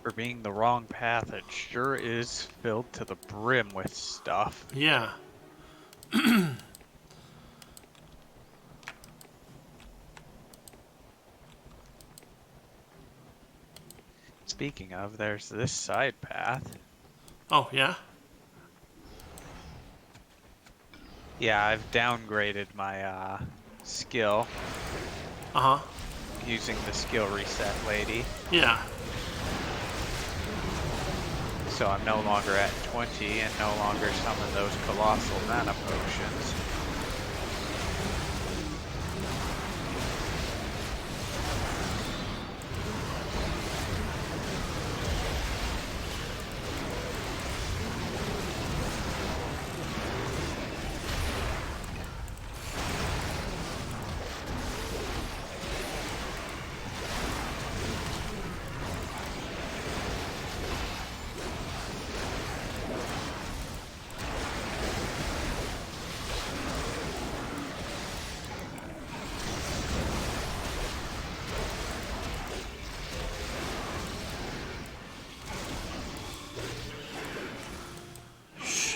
For being the wrong path, it sure is filled to the brim with stuff. Yeah. Speaking of, there's this side path. Oh, yeah? Yeah, I've downgraded my skill. Uh-huh. Using the skill reset lady. Yeah. So I'm no longer at 20 and no longer summon those colossal mana potions.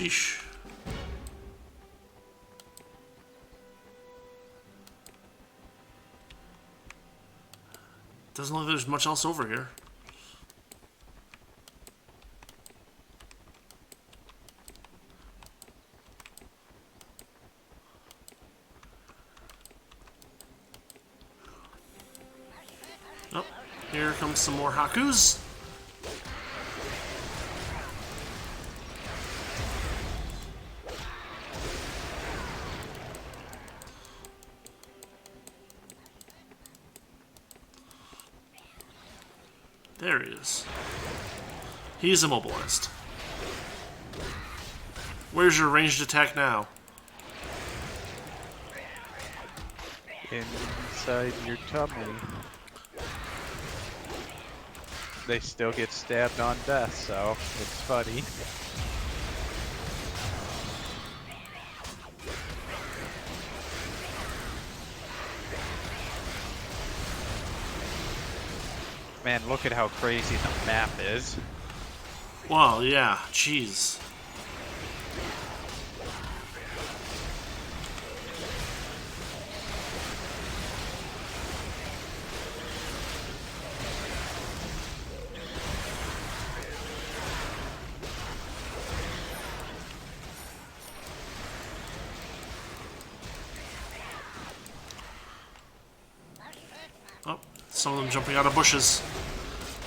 Sheesh. Doesn't look like there's much else over here. Oh, here comes some more Hakus. There he is. He's immobilized. Where's your ranged attack now? Inside your tummy. They still get stabbed on death, so it's funny. Man, look at how crazy the map is. Well, yeah, jeez. Oh, some of them jumping out of bushes.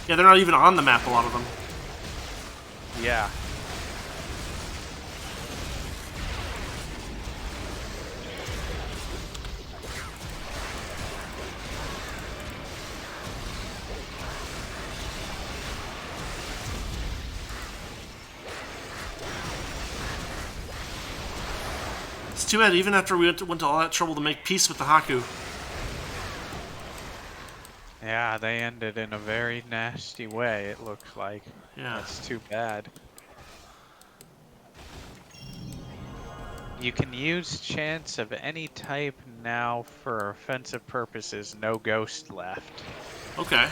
Yeah, they're not even on the map, a lot of them. Yeah. It's too bad, even after we went to all that trouble to make peace with the Haku. Yeah, they ended in a very nasty way, it looks like. Yeah. That's too bad. You can use chance of any type now for offensive purposes, no ghost left. Okay.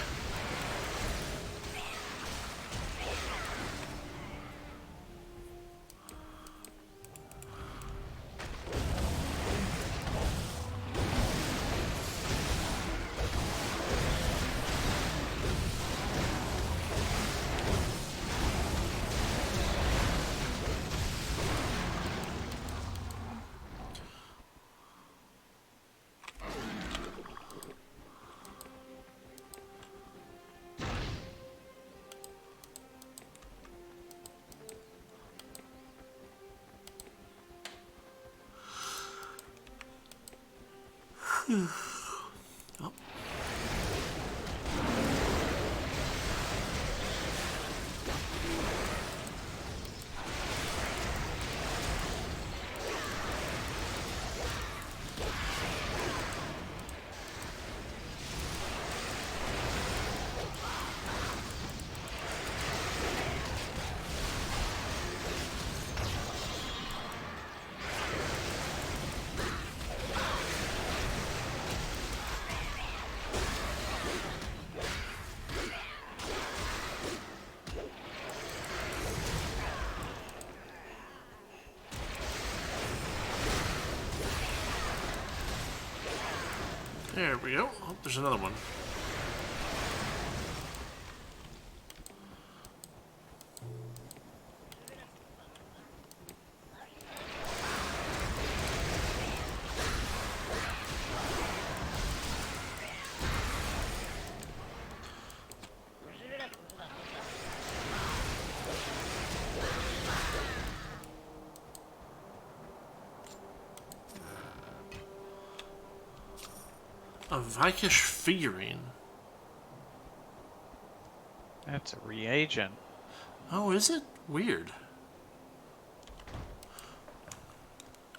Oh. There we go. Oh, there's another one. A Vikish figurine. That's a reagent. Oh, is it? Weird.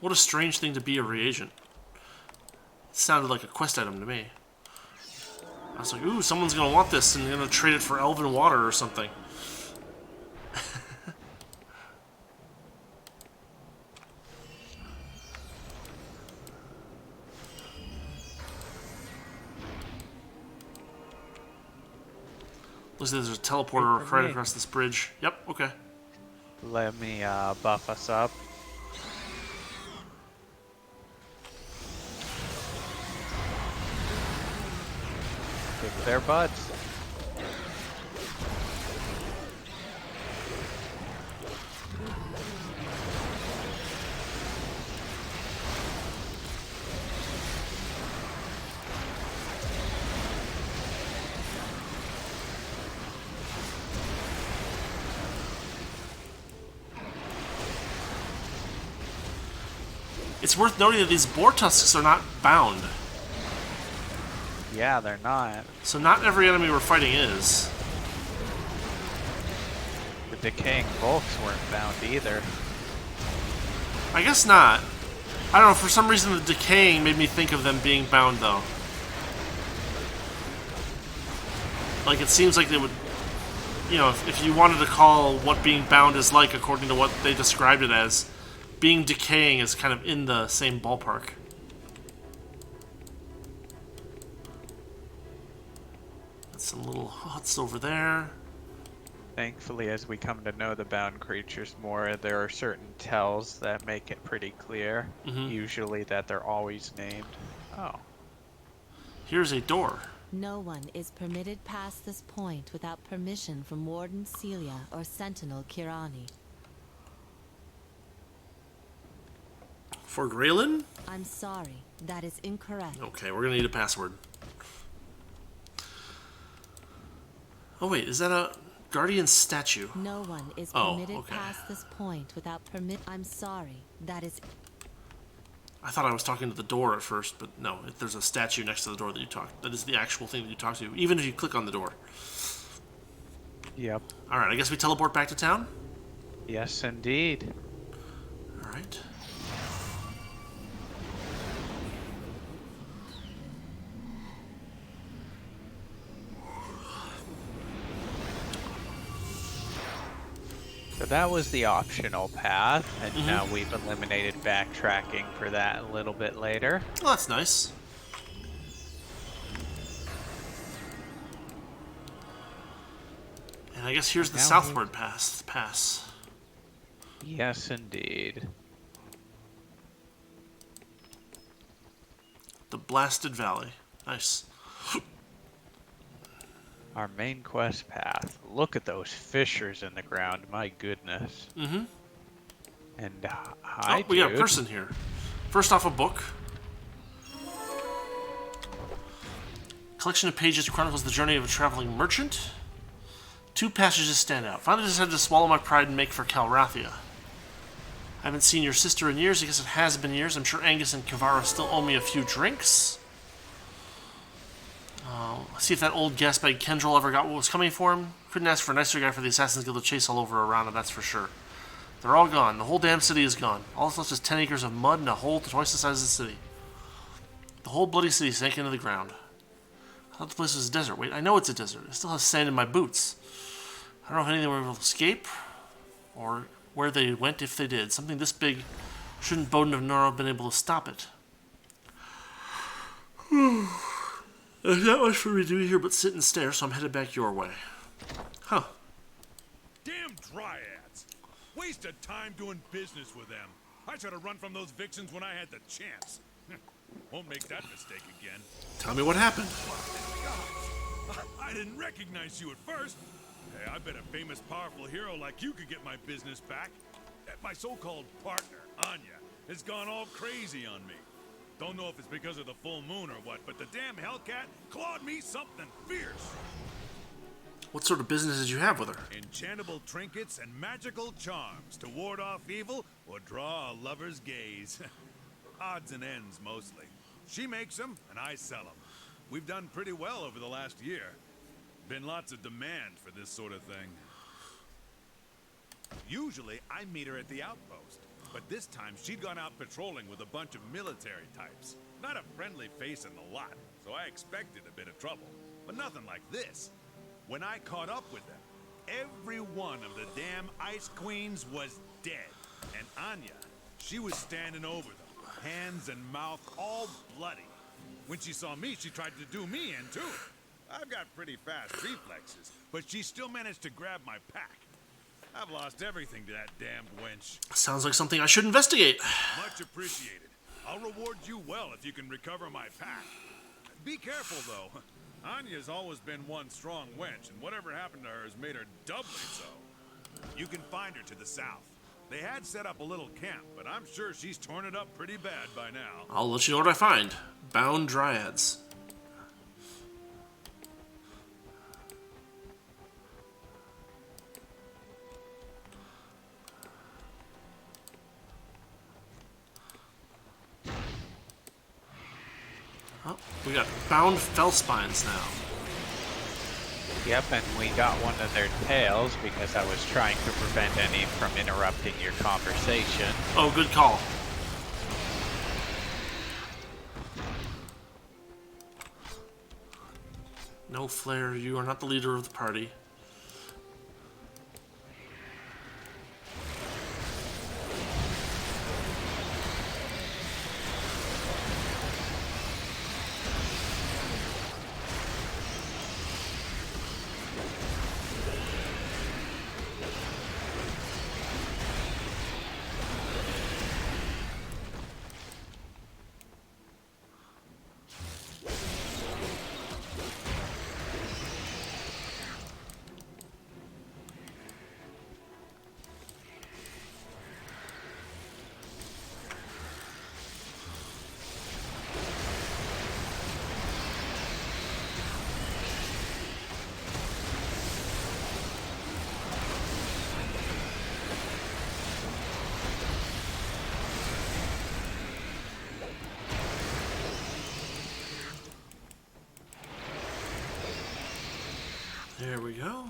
What a strange thing to be a reagent. It sounded like a quest item to me. I was like, ooh, someone's gonna want this and they're gonna trade it for elven water or something. Looks like there's a teleporter right across this bridge. Yep, okay. Let me buff us up. Kick their butts. It's worth noting that these boar tusks are not bound. Yeah, they're not. So not every enemy we're fighting is. The decaying bolts weren't bound either. I guess not. I don't know, for some reason the decaying made me think of them being bound though. Like it seems like they would, you know, if you wanted to call what being bound is like according to what they described it as, being decaying is kind of in the same ballpark. Got some little huts over there. Thankfully, as we come to know the bound creatures more, there are certain tells that make it pretty clear. Usually that they're always named. Oh. Here's a door. No one is permitted past this point without permission from Warden Celia or Sentinel Kirani. For Graylin? I'm sorry, that is incorrect. Okay, we're gonna need a password. Oh wait, is that a guardian statue? No one is permitted past this point without permit. I'm sorry, that is... I thought I was talking to the door at first, but no, there's a statue next to the door that you talk. That is the actual thing that you talk to, even if you click on the door. Yep. Alright, I guess we teleport back to town? Yes, indeed. Alright. So that was the optional path, and now we've eliminated backtracking for that a little bit later. Well, that's nice. And I guess here's the southward pass. Yes, indeed. The Blasted Valley. Nice. Our main quest path. Look at those fissures in the ground. My goodness. Mm-hmm. And hi, we got a person here. First off, a book. Collection of pages chronicles the journey of a traveling merchant. Two passages stand out. Finally decided to swallow my pride and make for Calrathia. I haven't seen your sister in years. I guess it has been years. I'm sure Angus and Kavara still owe me a few drinks. See if that old gasbag Kendril ever got what was coming for him. Couldn't ask for a nicer guy for the Assassin's Guild to chase all over Arana, that's for sure. They're all gone. The whole damn city is gone. All that's left is 10 acres of mud and a hole twice the size of the city. The whole bloody city sank into the ground. I thought the place was a desert. Wait, I know it's a desert. I still have sand in my boots. I don't know if anything were able to escape, or where they went if they did. Something this big shouldn't Boden of Nora have been able to stop it. There's not much for me to do here but sit and stare, so I'm headed back your way. Huh. Damn dryads! Wasted time doing business with them. I should have run from those vixens when I had the chance. Won't make that mistake again. Tell me what happened. I didn't recognize you at first. Hey, I bet a famous, powerful hero like you could get my business back. My so-called partner, Anya, has gone all crazy on me. Don't know if it's because of the full moon or what, but the damn Hellcat clawed me something fierce. What sort of business did you have with her? Enchantable trinkets and magical charms to ward off evil or draw a lover's gaze. Odds and ends, mostly. She makes them, and I sell them. We've done pretty well over the last year. Been lots of demand for this sort of thing. Usually, I meet her at the outpost. But this time, she'd gone out patrolling with a bunch of military types. Not a friendly face in the lot, so I expected a bit of trouble. But nothing like this. When I caught up with them, every one of the damn Ice Queens was dead. And Anya, she was standing over them, hands and mouth all bloody. When she saw me, she tried to do me in too. I've got pretty fast reflexes, but she still managed to grab my pack. I've lost everything to that damned wench. Sounds like something I should investigate. Much appreciated. I'll reward you well if you can recover my pack. Be careful, though. Anya's always been one strong wench, and whatever happened to her has made her doubly so. You can find her to the south. They had set up a little camp, but I'm sure she's torn it up pretty bad by now. I'll let you know what I find. Bound Dryads. Oh, we got bound Fellspines now. Yep, and we got one of their tails because I was trying to prevent any from interrupting your conversation. Oh, good call. No flare, you are not the leader of the party. There we go.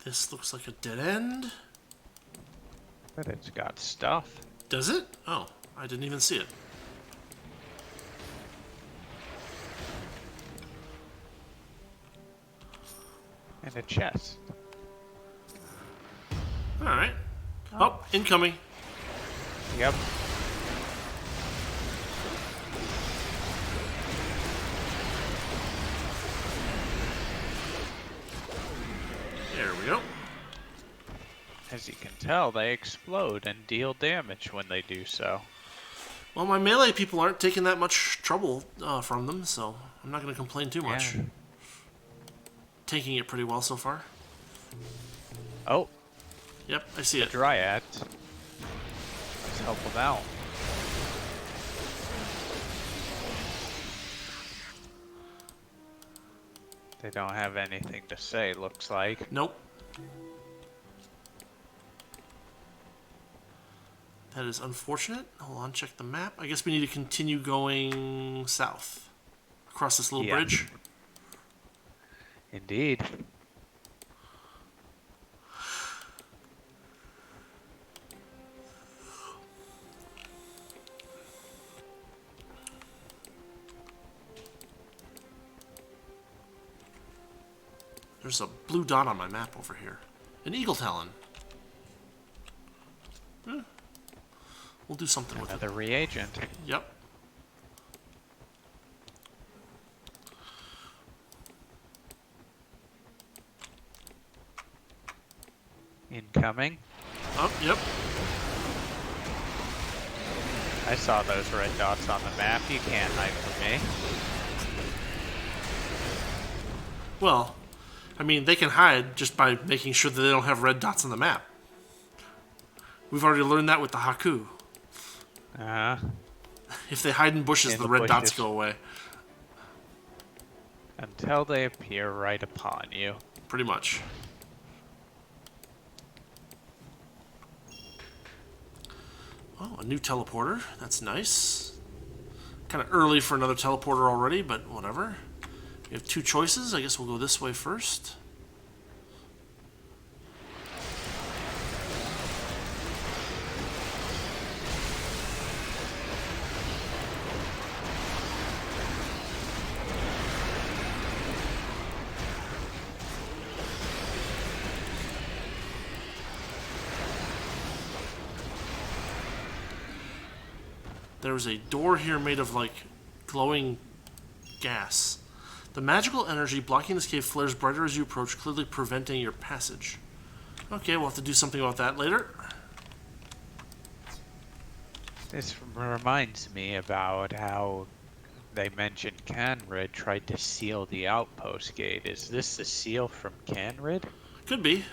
This looks like a dead end. But it's got stuff. Does it? Oh, I didn't even see it. And a chest. Alright. Oh, incoming. Yep. There we go. As you can tell, they explode and deal damage when they do so. Well, my melee people aren't taking that much trouble from them, so I'm not going to complain too much. Yeah. Taking it pretty well so far. Oh. Yep, I see the it. Dryad. Let's help them out. They don't have anything to say, looks like. Nope. That is unfortunate. Hold on, check the map. I guess we need to continue going south. Across this little bridge. Indeed. There's a blue dot on my map over here. An eagle talon. We'll do something with it. Another reagent. Yep. Incoming. Oh, yep. I saw those red dots on the map. You can't hide from me. Well, I mean, they can hide just by making sure that they don't have red dots on the map. We've already learned that with the Haku. If they hide in bushes, the red dots go away. Until they appear right upon you. Pretty much. Oh, a new teleporter. That's nice. Kind of early for another teleporter already, but whatever. We have two choices. I guess we'll go this way first. There's a door here made of, like, glowing gas. The magical energy blocking this cave flares brighter as you approach, clearly preventing your passage. Okay, we'll have to do something about that later. This reminds me about how they mentioned Canrid tried to seal the outpost gate. Is this the seal from Canrid? Could be.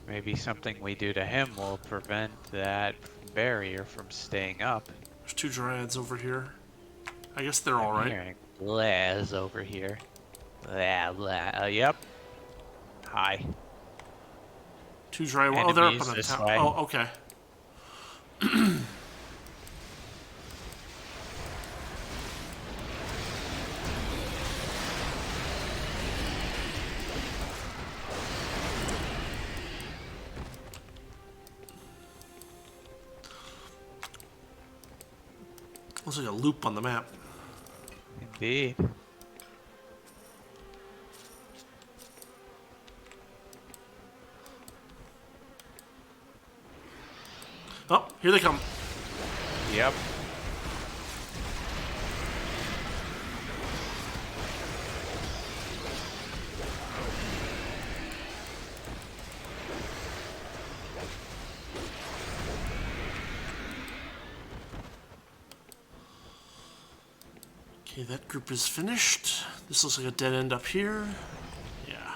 Maybe something we do to him will prevent that barrier from staying up. There's 2 dryads over here. I guess they're all I'm right. hearing Blaz over here. Blah, blah. Yep. Hi. 2 dryad. Oh, they're up on the This top. way. Oh, okay. Looks like a loop on the map. Indeed. Oh, here they come. Yep. Okay, that group is finished. This looks like a dead end up here. Yeah.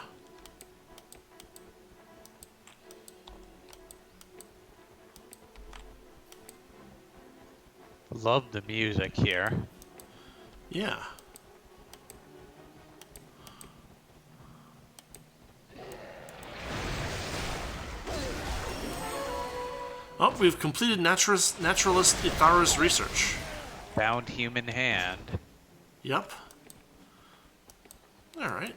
Love the music here. Yeah. Oh, we've completed naturalist Ithara's research. Found human hand. Yep. Alright.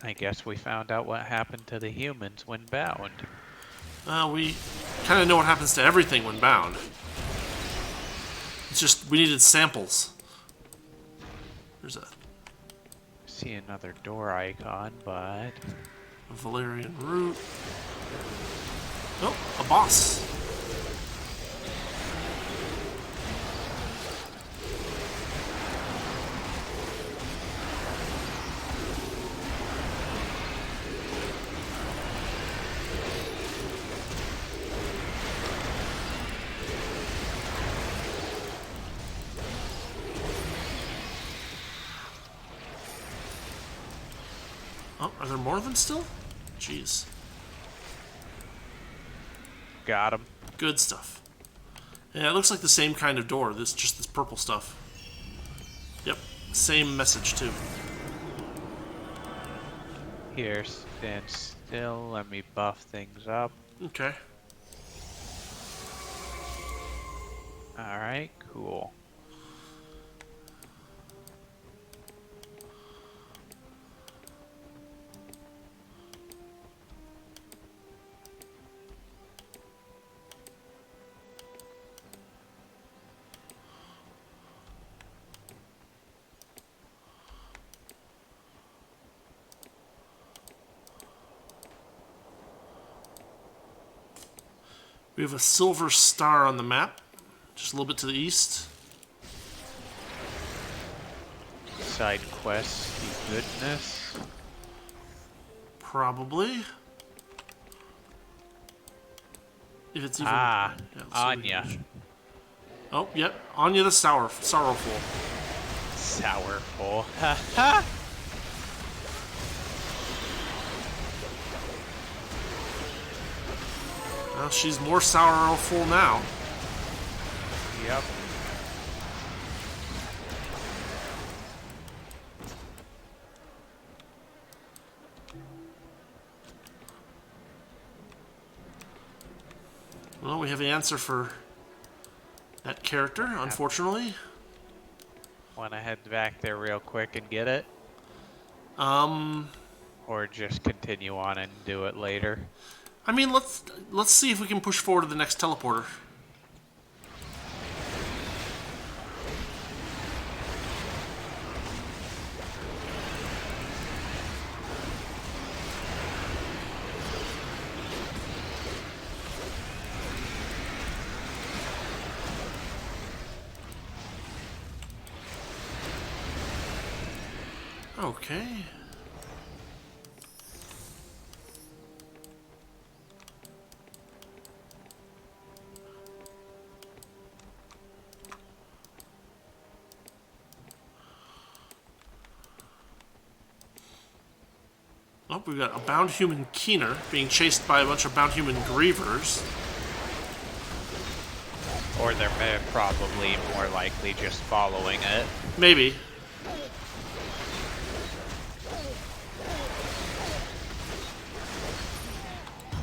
I guess we found out what happened to the humans when bound. We kind of know what happens to everything when bound. It's just, we needed samples. There's a See another door icon, but... a Valerian root. Oh, a boss. Oh, are there more of them still? Jeez. Got him. Good stuff. Yeah, it looks like the same kind of door. Just this purple stuff. Yep, same message too. Here, stand still. Let me buff things up. Okay. Alright, cool. We have a silver star on the map, just a little bit to the east. Side quest, goodness. Probably. If it's even... Ah, yeah, Anya. Oh, yep. Anya the Sorrowful. Sourful. Haha! Well, she's more sorrowful now. Yep. Well, we have the answer for that character, unfortunately. Wanna head back there real quick and get it? Or just continue on and do it later? I mean, let's see if we can push forward to the next teleporter. Okay. Oh, we've got a bound human Keener being chased by a bunch of bound human Grievers. Or they're probably more likely just following it. Maybe.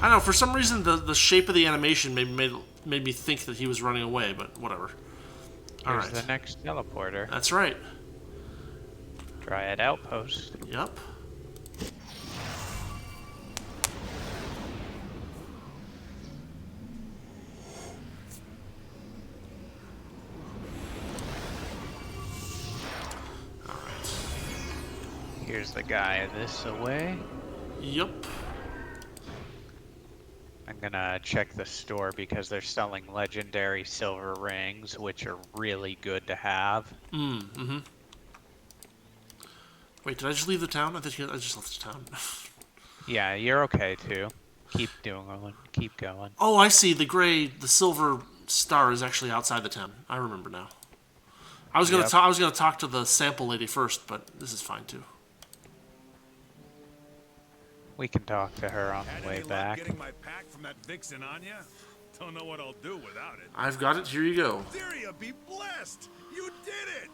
I don't know, for some reason the shape of the animation made me think that he was running away, but whatever. Here's the next teleporter. That's right. Dryad Outpost. Yep. Here's the guy this away. Yep. I'm gonna check the store because they're selling legendary silver rings, which are really good to have. Mm-hmm. Wait, did I just leave the town? I think I just left the town. Yeah, you're okay too. Keep going. Oh, I see. The silver star is actually outside the town. I remember now. I was gonna talk to the sample lady first, but this is fine too. We can talk to her on the way Had any luck back. getting my pack from that vixen Anya? Don't know what I'll do without it. I've got it. Here you go. Syria, be blessed! You did it!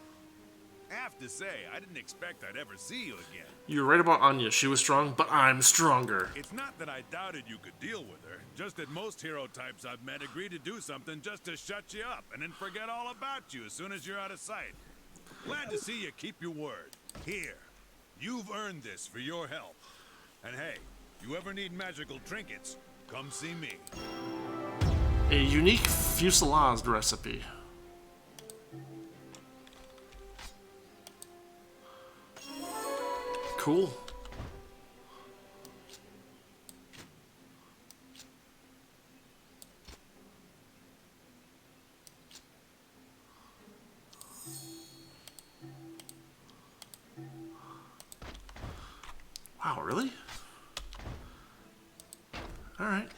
I have to say, I didn't expect I'd ever see you again. You're right about Anya. She was strong, but I'm stronger. It's not that I doubted you could deal with her, just that most hero types I've met agree to do something just to shut you up and then forget all about you as soon as you're out of sight. Glad to see you keep your word. Here, you've earned this for your help. And hey, you ever need magical trinkets, come see me. A unique fuselage recipe. Cool. Wow, really? Alright.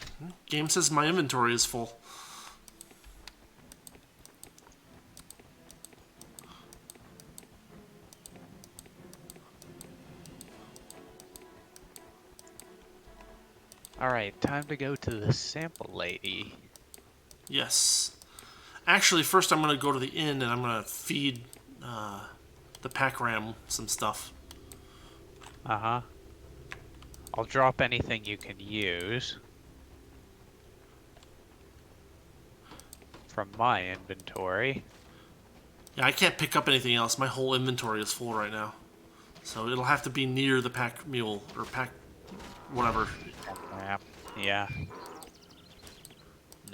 Game says my inventory is full. Alright, time to go to the sample lady. Yes. Actually, first I'm going to go to the inn and I'm going to feed the pack ram some stuff. Uh-huh. I'll drop anything you can use from my inventory. Yeah, I can't pick up anything else. My whole inventory is full right now. So it'll have to be near the pack mule or pack whatever. Yeah.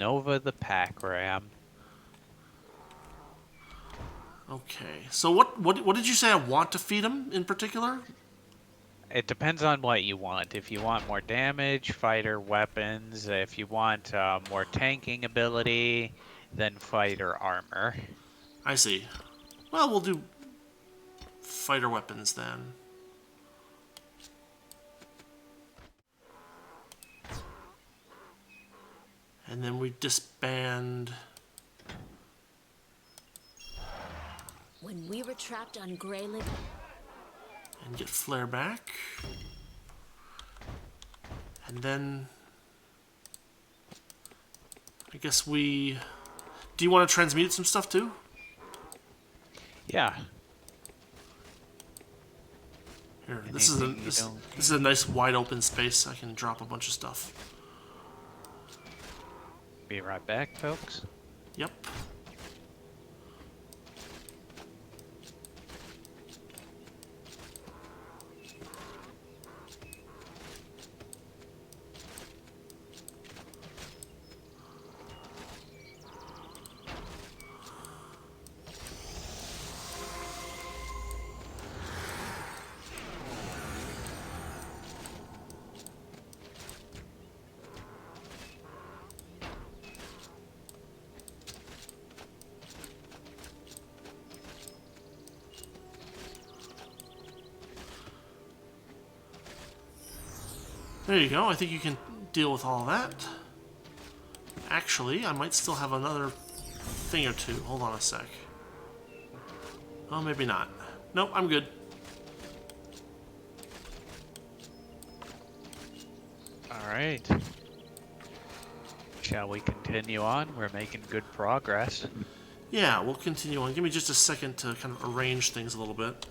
Nova the pack ram. Okay. So what did you say I want to feed him in particular? It depends on what you want. If you want more damage, fighter weapons. If you want more tanking ability, then fighter armor. I see. Well, we'll do fighter weapons then. And then we disband. When we were trapped on Greyling... And get flare back. And then... I guess we... Do you want to transmute some stuff too? Yeah. Here, this is a nice wide open space. I can drop a bunch of stuff. Be right back, folks. Yep. There you go. I think you can deal with all that. Actually, I might still have another thing or two. Hold on a sec. Oh, maybe not. Nope, I'm good. right. Shall we continue on? We're making good progress. Yeah, we'll continue on. Give me just a second to kind of arrange things a little bit.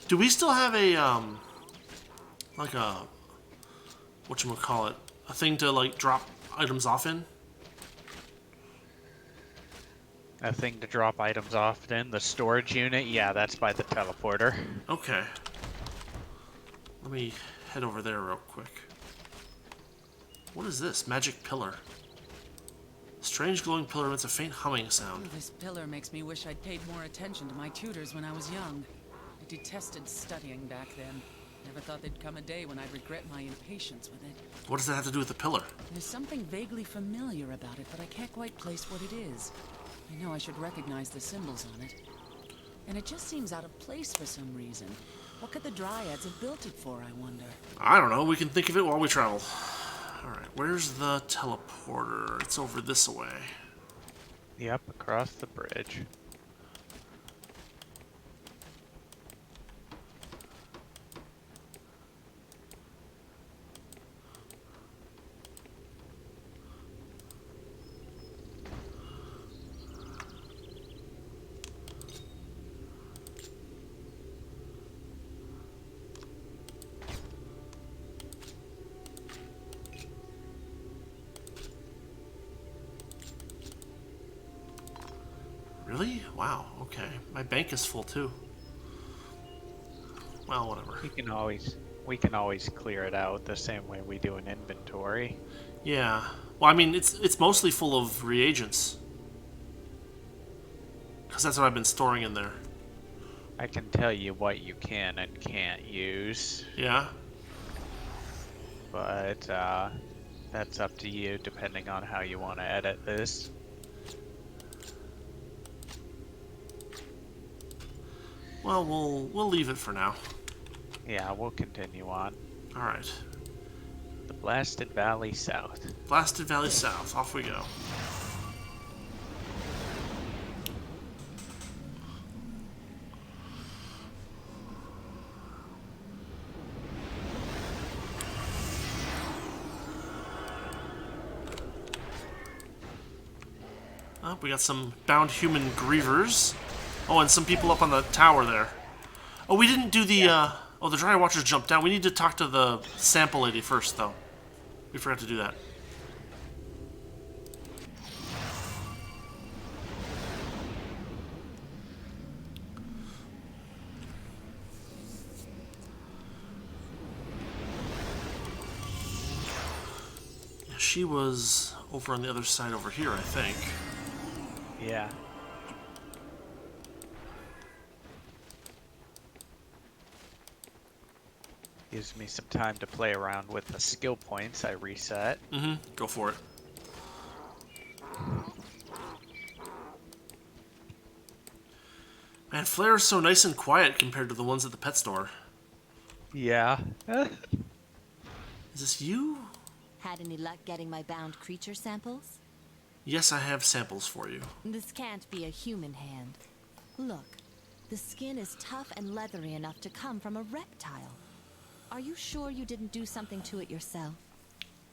Do we still have a, like a, whatchamacallit, a thing to, like, drop items off in? A thing to drop items off in? The storage unit? Yeah, that's by the teleporter. Okay. Let me head over there real quick. What is this? Magic pillar. Strange glowing pillar emits a faint humming sound. This pillar makes me wish I'd paid more attention to my tutors when I was young. I detested studying back then. Never thought there'd come a day when I'd regret my impatience with it. What does that have to do with the pillar? There's something vaguely familiar about it, but I can't quite place what it is. I know I should recognize the symbols on it. And it just seems out of place for some reason. What could the Dryads have built it for, I wonder? I don't know. We can think of it while we travel. Alright, where's the teleporter? It's over this way. Yep, across the bridge. Really? Wow, okay. My bank is full too. Well, whatever. We can always clear it out the same way we do an inventory. Yeah. Well, I mean, it's mostly full of reagents. Because that's what I've been storing in there. I can tell you what you can and can't use. Yeah? But, that's up to you depending on how you want to edit this. Well, we'll leave it for now. Yeah, we'll continue on. Alright. The Blasted Valley South. Blasted Valley South. Off we go. Oh, we got some bound human grievers. Oh, and some people up on the tower there. Oh, we didn't do the, oh, the Dryad Watchers jumped down. We need to talk to the sample lady first, though. We forgot to do that. Yeah, she was over on the other side over here, I think. Yeah. Gives me some time to play around with the skill points I reset. Mm-hmm. Go for it. Man, Flare is so nice and quiet compared to the ones at the pet store. Yeah. Is this you? Had any luck getting my bound creature samples? Yes, I have samples for you. This can't be a human hand. Look, the skin is tough and leathery enough to come from a reptile. Are you sure you didn't do something to it yourself?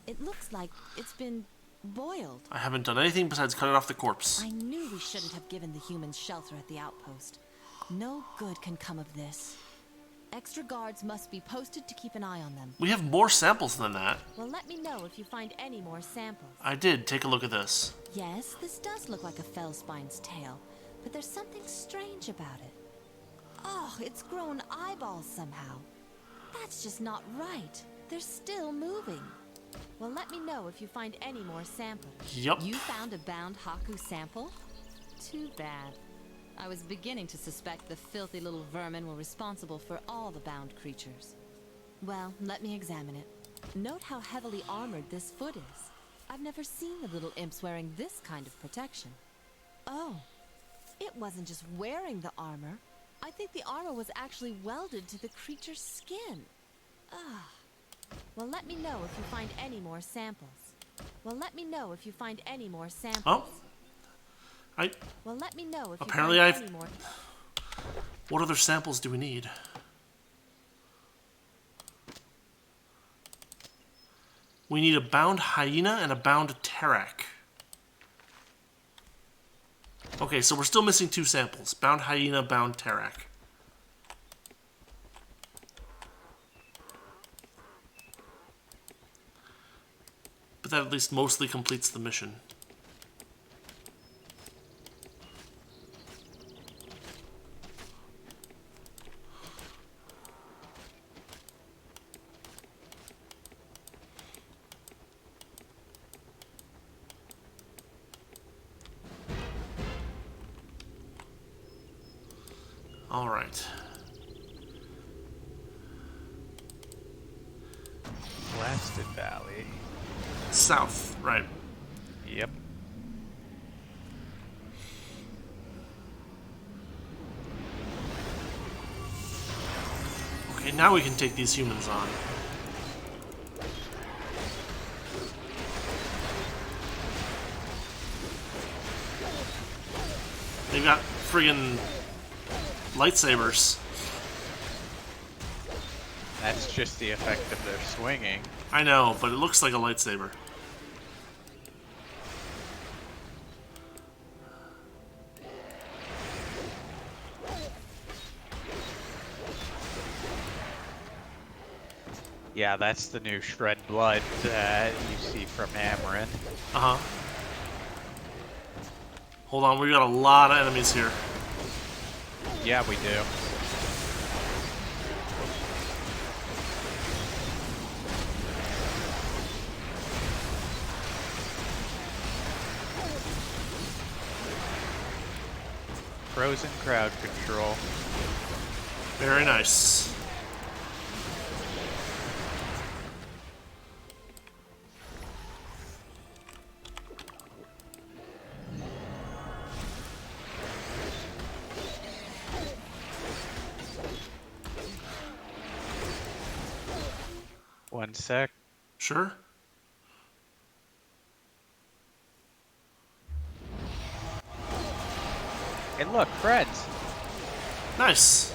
It looks like it's been boiled. I haven't done anything besides cut it off the corpse. I knew we shouldn't have given the humans shelter at the outpost. No good can come of this. Extra guards must be posted to keep an eye on them. We have more samples than that. Well, let me know if you find any more samples. I did. Take a look at this. Yes, this does look like a fellspine's tail, but there's something strange about it. Oh, it's grown eyeballs somehow. That's just not right. They're still moving. Well, let me know if you find any more samples. Yup. You found a bound Haku sample? Too bad. I was beginning to suspect the filthy little vermin were responsible for all the bound creatures. Well, let me examine it. Note how heavily armored this foot is. I've never seen the little imps wearing this kind of protection. Oh, it wasn't just wearing the armor. I think the armor was actually welded to the creature's skin. Ah. Well, let me know if you find any more samples. Well, let me know if you find any more samples. Oh. Well, let me know if apparently you find I've... any more. What other samples do we need? We need a bound hyena and a bound terak. Okay, so we're still missing 2 samples. Bound hyena, bound terak. But that at least mostly completes the mission. All right. Blasted Valley. South, right. Yep. Okay, now we can take these humans on. They've got friggin' lightsabers. That's just the effect of their swinging. I know, but it looks like a lightsaber. Yeah, that's the new shred blood that you see from Amarin. Uh-huh. Hold on, we got a lot of enemies here. Yeah, we do. Frozen crowd control. Very nice. One sec. Sure. And look, friends. Nice.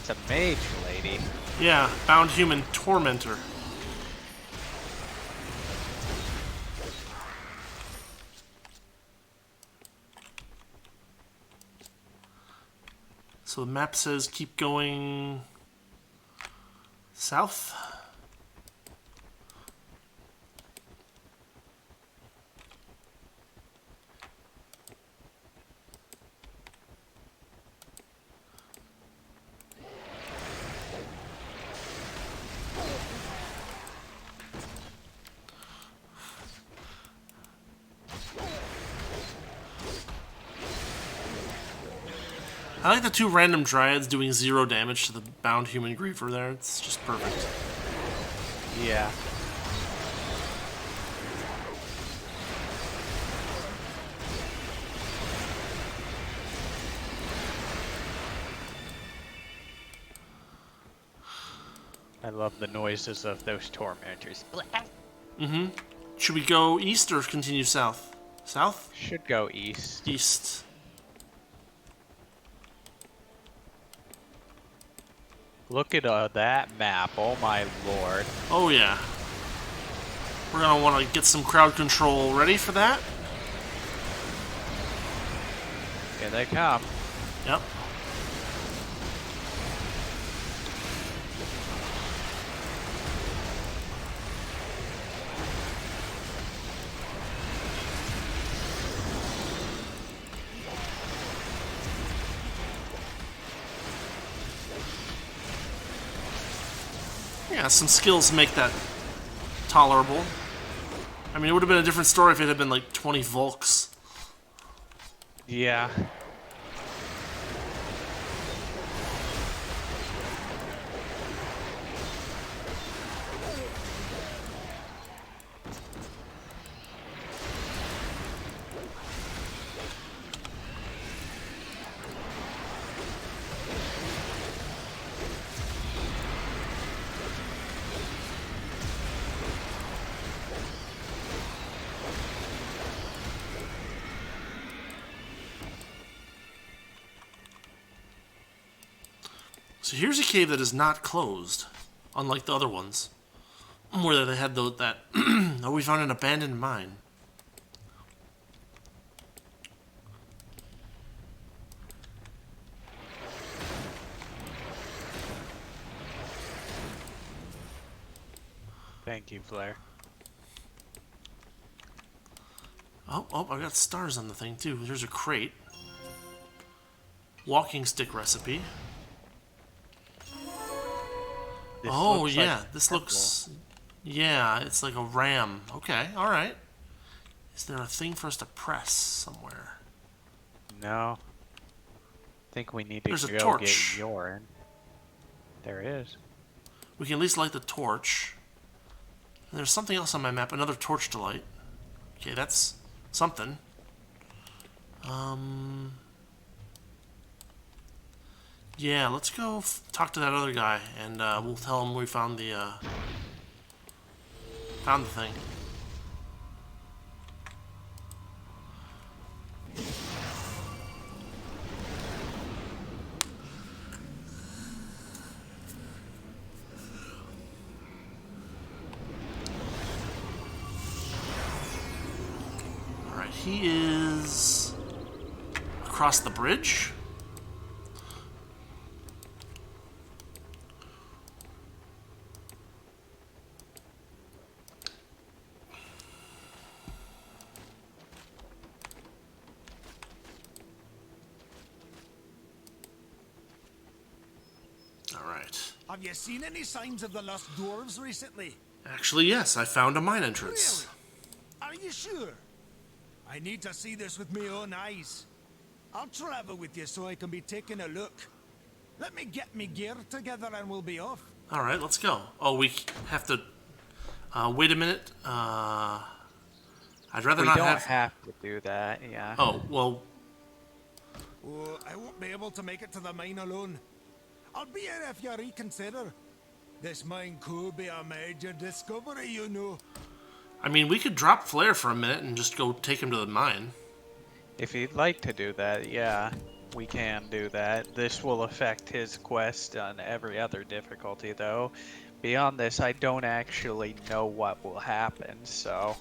It's a mage lady. Yeah, bound human tormentor. So the map says keep going south. I like the 2 random dryads doing 0 damage to the bound human griefer there. It's just perfect. Yeah. I love the noises of those tormentors. Mm-hmm. Should we go east or continue south? South? Should go east. East. Look at that map, oh my lord. Oh yeah. We're gonna want to get some crowd control ready for that. Here they come. Yep. Yeah, some skills make that tolerable. I mean, it would have been a different story if it had been like 20 Volks. Yeah. So here's a cave that is not closed, unlike the other ones, where they had that. Oh, we found an abandoned mine. Thank you, Flair. Oh, I got stars on the thing too. There's a crate. Walking stick recipe. This Oh looks yeah, like this purple. looks. Yeah, it's like a ram. Okay, all right. Is there a thing for us to press somewhere? No. I think we need to There's a go torch. get urine. There is. We can at least light the torch. And there's something else on my map. Another torch to light. Okay, that's something. Yeah, let's go talk to that other guy, and we'll tell him we found the thing. All right, he is across the bridge. Have you seen any signs of the lost dwarves recently? Actually, yes, I found a mine entrance. Really? Are you sure? I need to see this with my own eyes. I'll travel with you so I can be taking a look. Let me get me gear together and we'll be off. All right, let's go. Oh, we have to... wait a minute. I'd rather not We don't have... have to do that, yeah. Oh, well... Oh, I won't be able to make it to the mine alone. I'll be here if you reconsider. This mine could be a major discovery, you know. I mean, we could drop Flair for a minute and just go take him to the mine. If you'd like to do that, yeah, we can do that. This will affect his quest on every other difficulty, though. Beyond this, I don't actually know what will happen, so...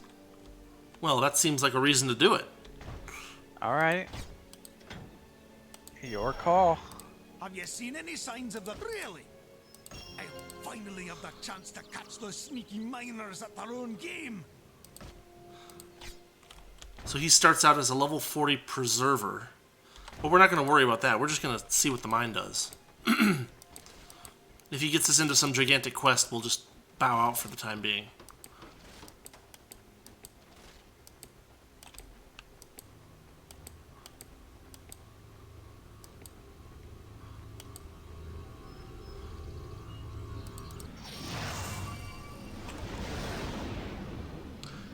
Well, that seems like a reason to do it. Alright. Your call. Have you seen any signs of the... Really? I finally have the chance to catch those sneaky miners at their own game. So he starts out as a level 40 preserver. But we're not going to worry about that. We're just going to see what the mine does. If he gets us into some gigantic quest, we'll just bow out for the time being.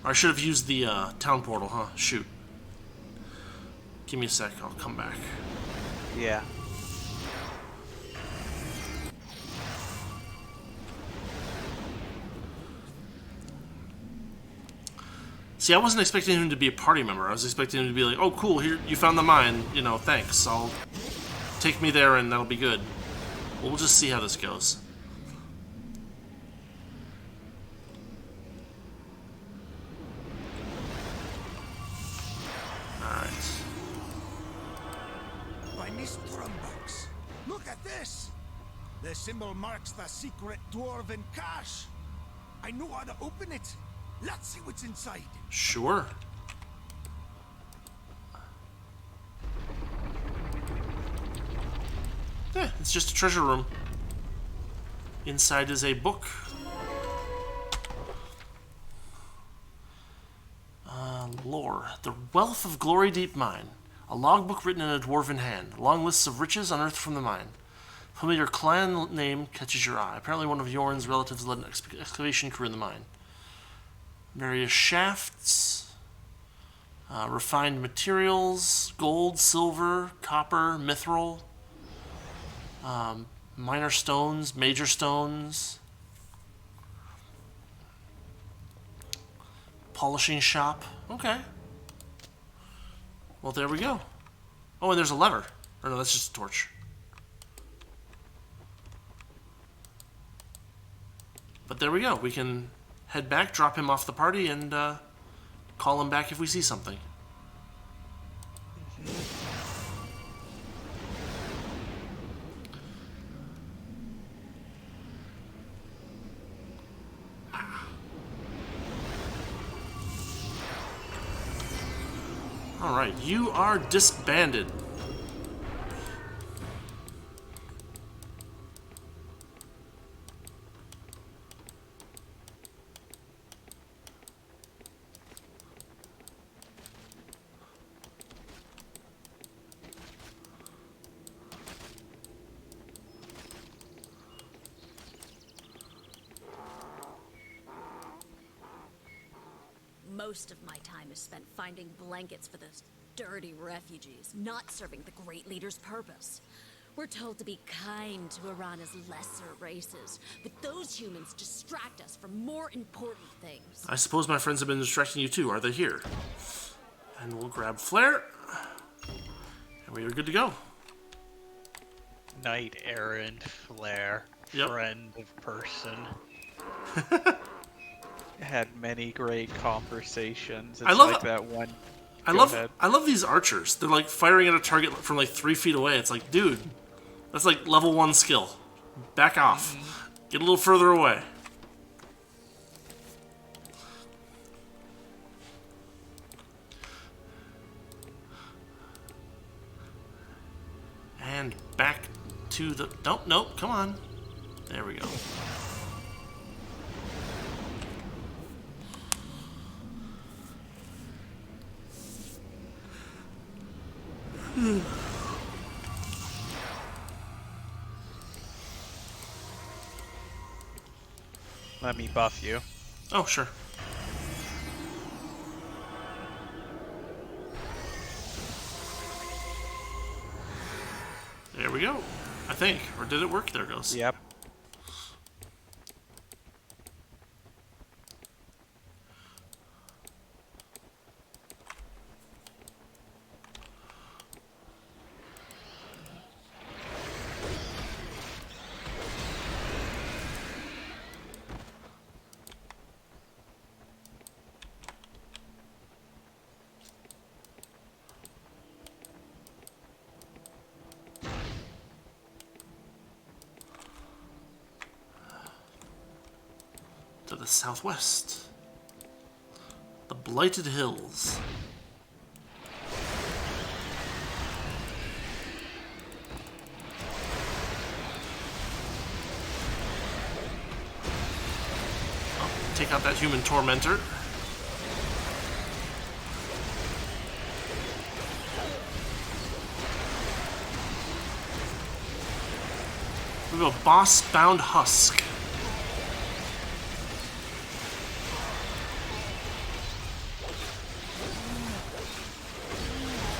I should have used the town portal, huh? Shoot. Give me a sec, I'll come back. Yeah. See, I wasn't expecting him to be a party member. I was expecting him to be like, oh, cool, here, you found the mine. You know, thanks. I'll take me there and that'll be good. Well, we'll just see how this goes. Look at this! The symbol marks the secret dwarven cache. I know how to open it. Let's see what's inside. Sure. Yeah, it's just a treasure room. Inside is a book. Lore. The Wealth of Glory Deep Mine. A logbook written in a dwarven hand. Long lists of riches unearthed from the mine. Familiar clan name catches your eye. Apparently one of Yorn's relatives led an excavation crew in the mine. Various shafts. Refined materials. Gold, silver, copper, mithril. Minor stones, major stones. Polishing shop. Okay. Well, there we go. Oh, and there's a lever. Or no, that's just a torch. But there we go. We can head back, drop him off the party, and call him back if we see something. Alright, you are disbanded. Most of my time is spent finding blankets for those dirty refugees, not serving the Great Leader's purpose. We're told to be kind to Irana's lesser races, but those humans distract us from more important things. I suppose my friends have been distracting you too. Are they here? And we'll grab Flare. And we are good to go. Knight errant, Flare, Yep. friend of person. Had many great conversations. It's I love like it. that one. I Go ahead. love these archers. They're like firing at a target from like 3 feet away. It's like, dude, that's like level 1 skill. Back off. Get a little further away. And back to the... Nope, come on. There we go. Let me buff you. Oh, sure. There we go. I think. Or did it work? There it goes. Yep. To the southwest. The Blighted Hills. Oh, take out that human tormentor. We have a boss-bound husk.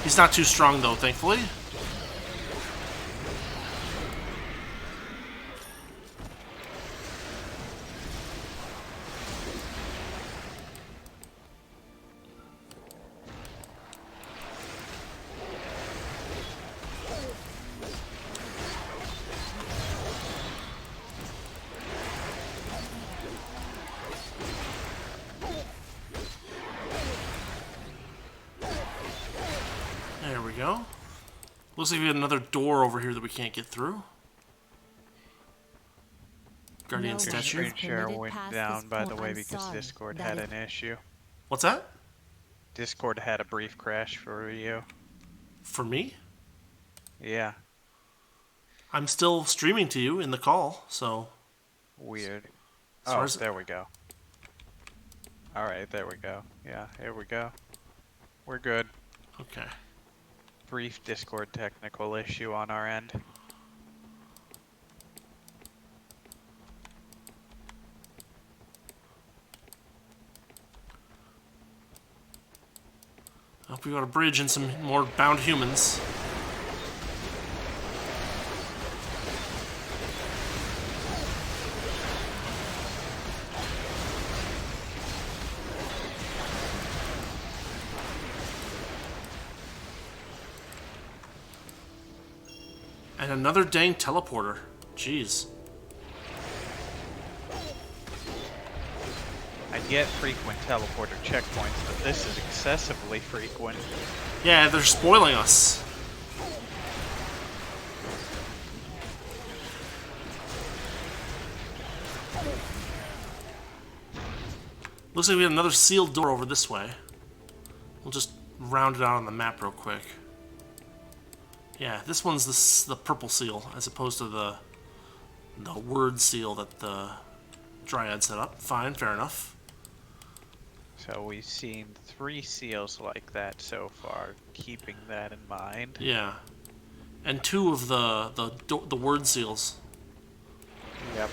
He's not too strong, though, thankfully. There we go. Looks like we have another door over here that we can't get through. Guardian Your statue. screen share went down, by the way, because Discord had an issue. What's that? Discord had a brief crash for you. For me? Yeah. I'm still streaming to you in the call, so... Weird. As far Oh, as- there we go. Alright, there we go. Yeah, here we go. We're good. Okay. Brief Discord technical issue on our end. Hope we got a bridge and some more bound humans. And another dang teleporter. Jeez. I get frequent teleporter checkpoints, but this is excessively frequent. Yeah, they're spoiling us. Looks like we have another sealed door over this way. We'll just round it out on the map real quick. Yeah, this one's the purple seal, as opposed to the word seal that the Dryad set up. Fine, fair enough. So we've seen 3 seals like that so far, keeping that in mind. Yeah, and 2 of the word seals. Yep.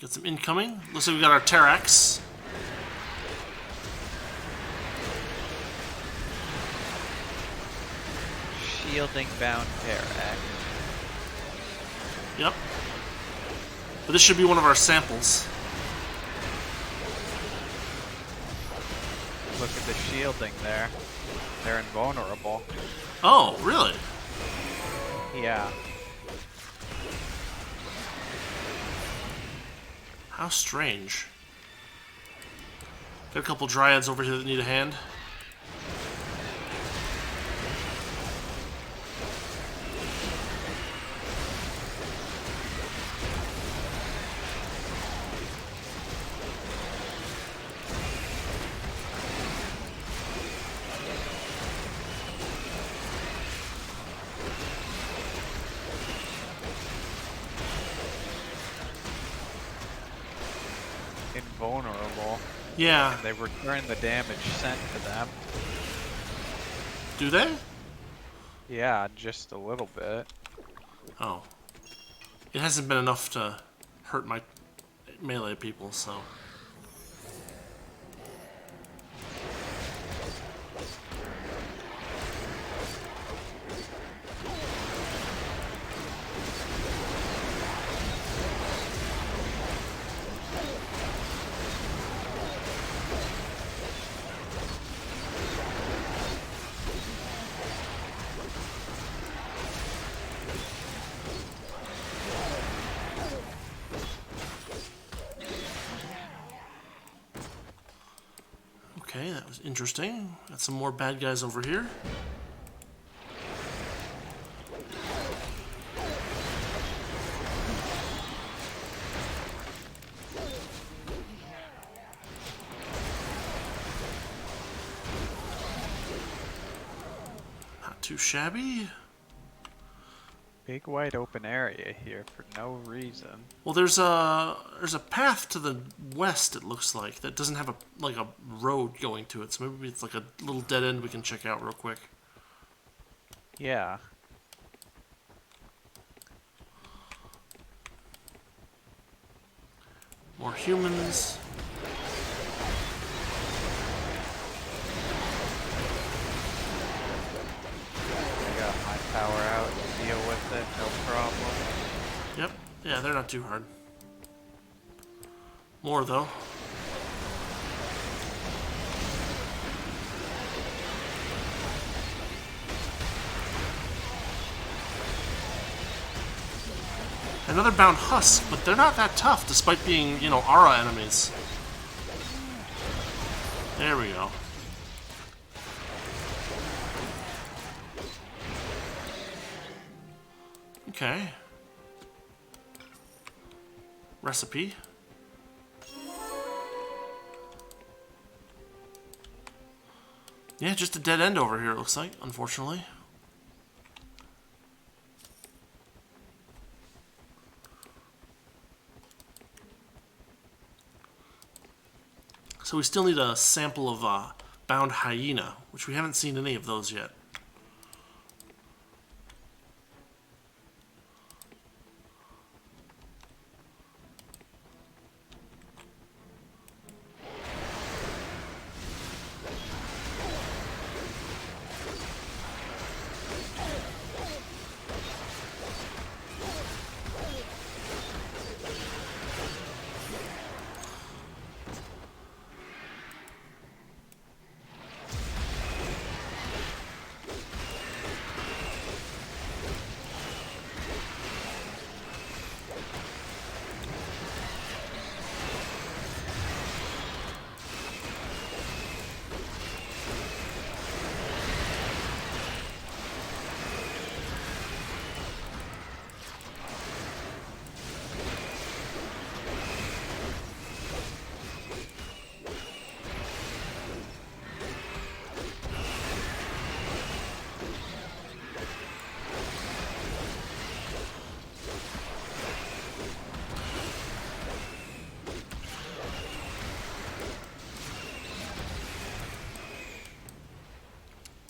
Get some incoming. Looks like we got our Terrax. Shielding bound Terrax. Yep. But this should be one of our samples. Look at the shielding there. They're invulnerable. Oh, really? Yeah. How strange. Got a couple Dryads over here that need a hand. Invulnerable. Yeah. And they return the damage sent to them. Do they? Yeah, just a little bit. Oh. It hasn't been enough to hurt my melee people, so... Okay, that was interesting. Got some more bad guys over here. Not too shabby. Big wide open area here for no reason. Well, there's a path to the west. It looks like that doesn't have a road going to it. So maybe it's like a little dead end we can check out real quick. Yeah. More humans. I got my power out to deal with it, no problem. Yep. Yeah, they're not too hard. More though. Another bound husk, but they're not that tough despite being, you know, Aura enemies. There we go. Okay. Recipe. Yeah, just a dead end over here, it looks like, unfortunately. So we still need a sample of bound hyena, which we haven't seen any of those yet.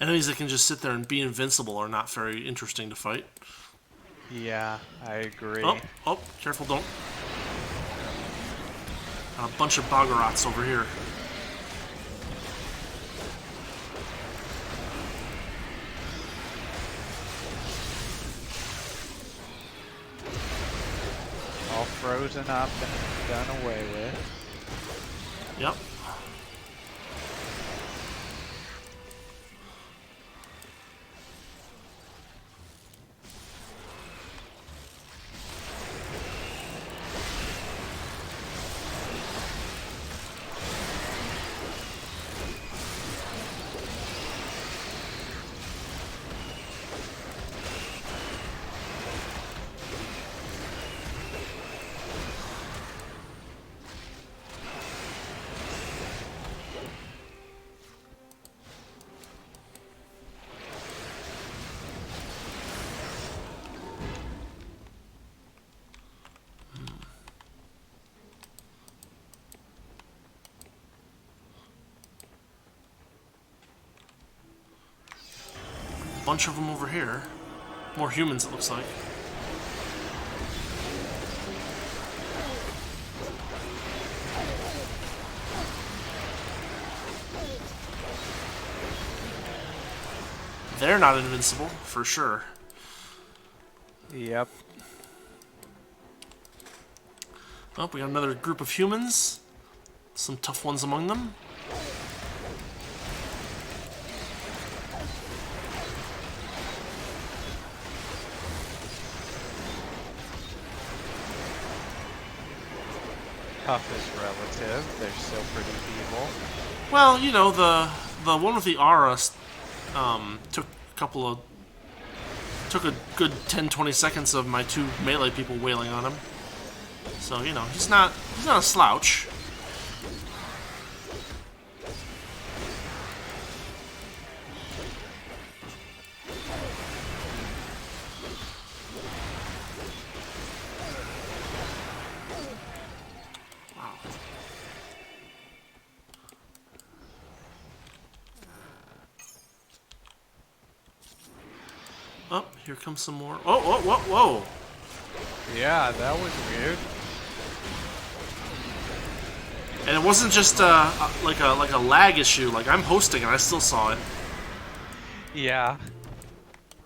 Enemies that can just sit there and be invincible are not very interesting to fight. Yeah, I agree. Oh, careful, don't. A bunch of Boggarots over here. All frozen up and done away with. Yep. Bunch of them over here. More humans, it looks like. They're not invincible, for sure. Yep. Oh, we got another group of humans. Some tough ones among them. Tough is relative. They're still pretty evil. Well, you know, the one with the aura took a good 10-20 seconds of my two melee people wailing on him. So, you know, he's not a slouch. Oh, here comes some more. Oh, whoa, whoa, whoa. Yeah, that was weird. And it wasn't just like a lag issue. Like, I'm hosting and I still saw it. Yeah.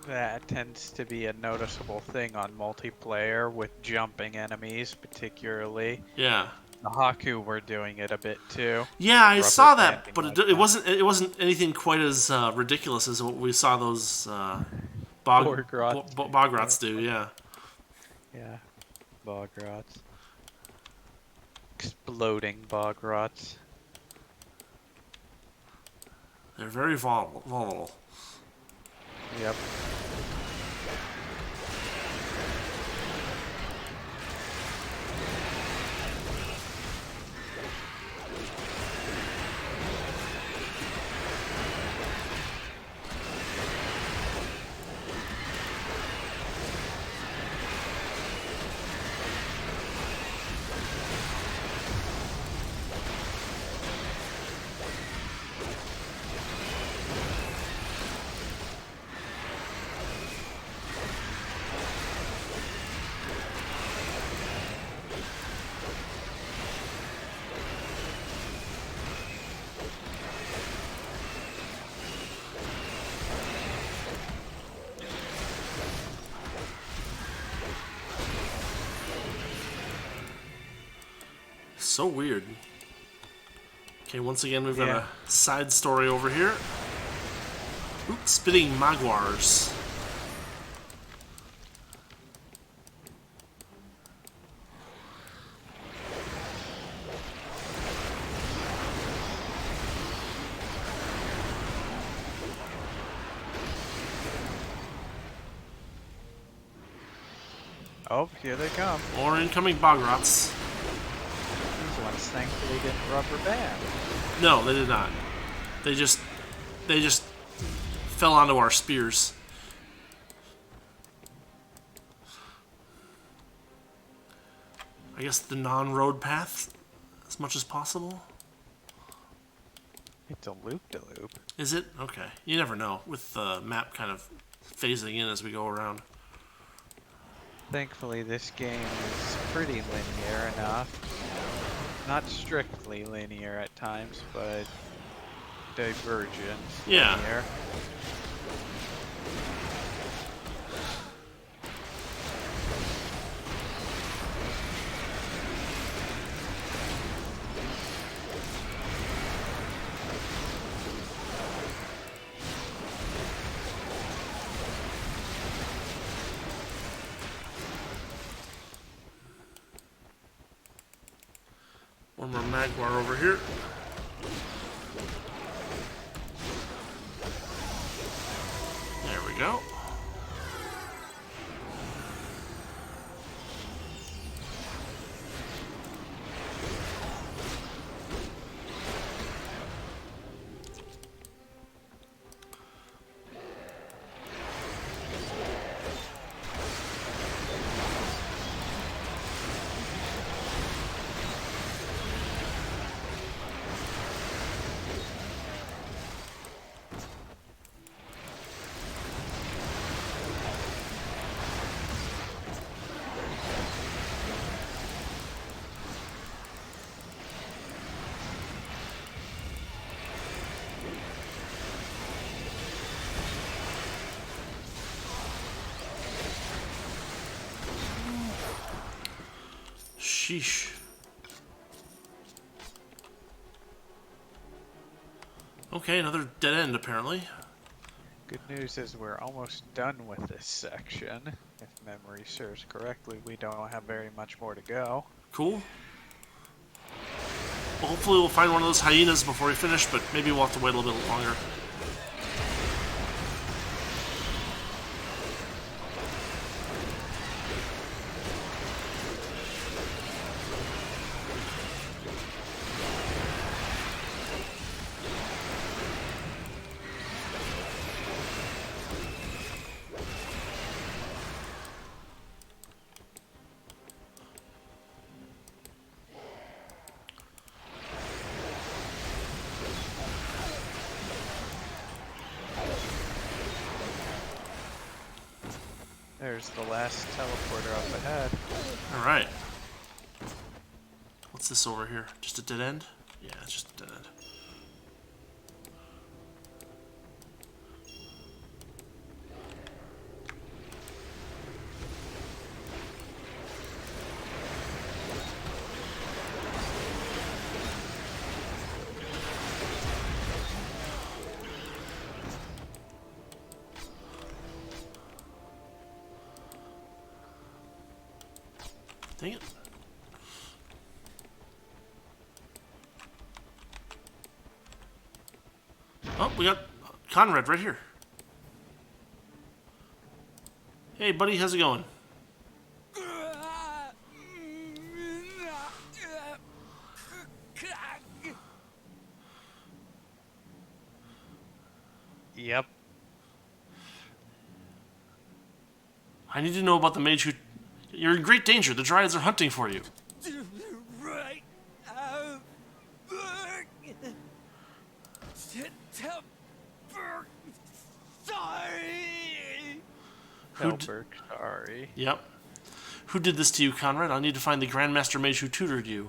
That tends to be a noticeable thing on multiplayer with jumping enemies, particularly. Yeah. The Haku were doing it a bit too. Yeah, I saw that, but like it wasn't anything quite as ridiculous as what we saw those Bogrots do. Yeah. Yeah. Bogrots. Exploding Bogrots. They're very volatile. Yep. so weird. Okay, once again, we've got a side story over here. Oops, spitting Magwars. Oh, here they come. More incoming Bogrots. These ones thankfully didn't rubber band. No, they did not. They just fell onto our spears. I guess the non-road path as much as possible. It's a loop-de-loop. Is it? Okay. You never know with the map kind of phasing in as we go around. Thankfully, this game is pretty linear enough. Not strictly linear at times, but divergent linear. One more Magwar over here. There we go. Sheesh. Okay, another dead end apparently. Good news is we're almost done with this section. If memory serves correctly, we don't have very much more to go. Cool. Well, hopefully we'll find one of those hyenas before we finish, but maybe we'll have to wait a little bit longer. There's the last teleporter up ahead. Alright. What's this over here? Just a dead end? Yeah, it's just a dead end. Dang it. Oh, we got Conrad right here. Hey, buddy, how's it going? Yep. I need to know about the mage who... You're in great danger. The Dryads are hunting for you. Right. Helberg, sorry. Yep. Who did this to you, Conrad? I need to find the Grandmaster Mage who tutored you.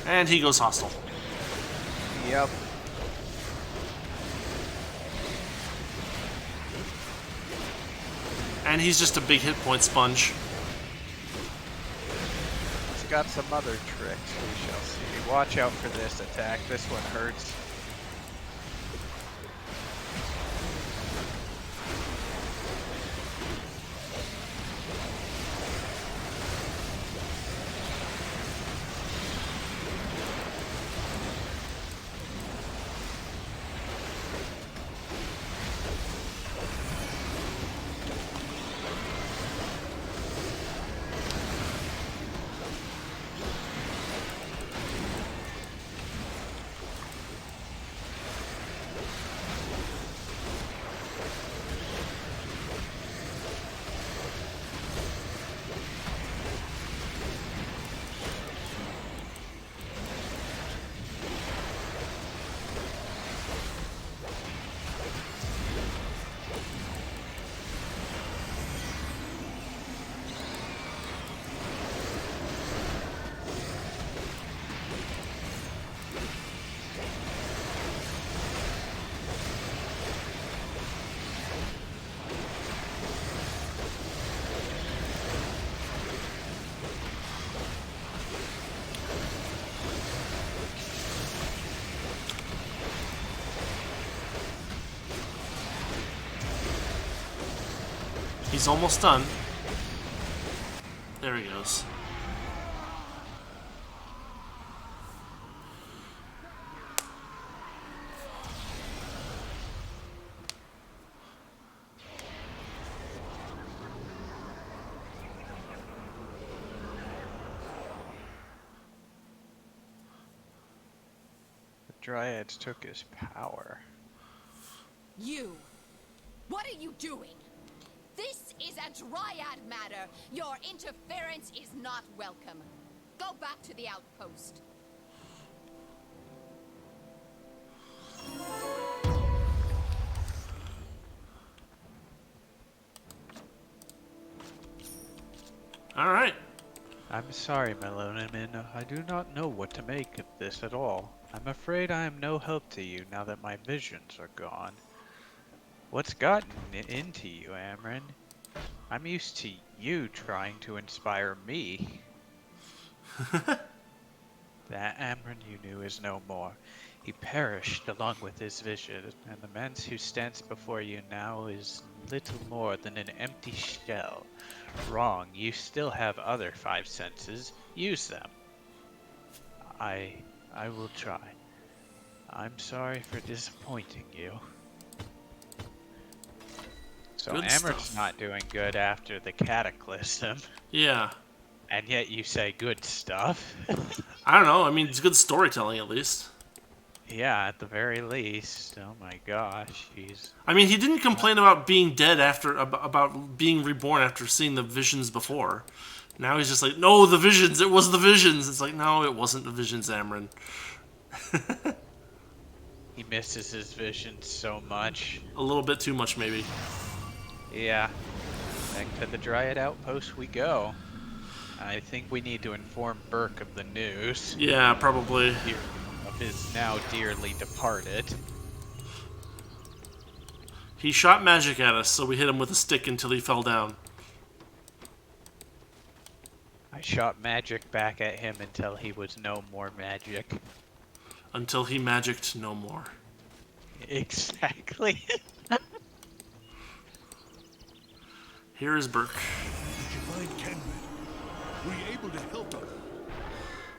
And he goes hostile. Yep. And he's just a big hit point sponge. It's got some other tricks, we shall see. Watch out for this attack, this one hurts. He's almost done. There he goes. The Dryads took his power. You! What are you doing? This is a Dryad matter. Your interference is not welcome. Go back to the outpost. Alright. I'm sorry, Meloniman. I do not know what to make of this at all. I'm afraid I am no help to you now that my visions are gone. What's gotten into you, Amren? I'm used to you trying to inspire me. That Amren you knew is no more. He perished along with his vision, and the man who stands before you now is little more than an empty shell. Wrong, you still have other 5 senses. Use them. I will try. I'm sorry for disappointing you. So Good Amren's stuff. not doing good after the cataclysm. Yeah. And yet you say good stuff. I don't know. I mean, it's good storytelling at least. Yeah, at the very least. Oh my gosh, he's... I mean, he didn't complain about being dead after, about being reborn after seeing the visions before. Now he's just like, no, the visions, it was the visions. It's like, no, it wasn't the visions, Amren. He misses his visions so much. A little bit too much, maybe. Yeah. Back to the Dryad Outpost we go. I think we need to inform Burke of the news. Yeah, probably. Of his now dearly departed. He shot magic at us, so we hit him with a stick until he fell down. I shot magic back at him until he was no more magic. Until he magicked no more. Exactly. Here is Burke. Did you find Kenrid? Were you able to help him?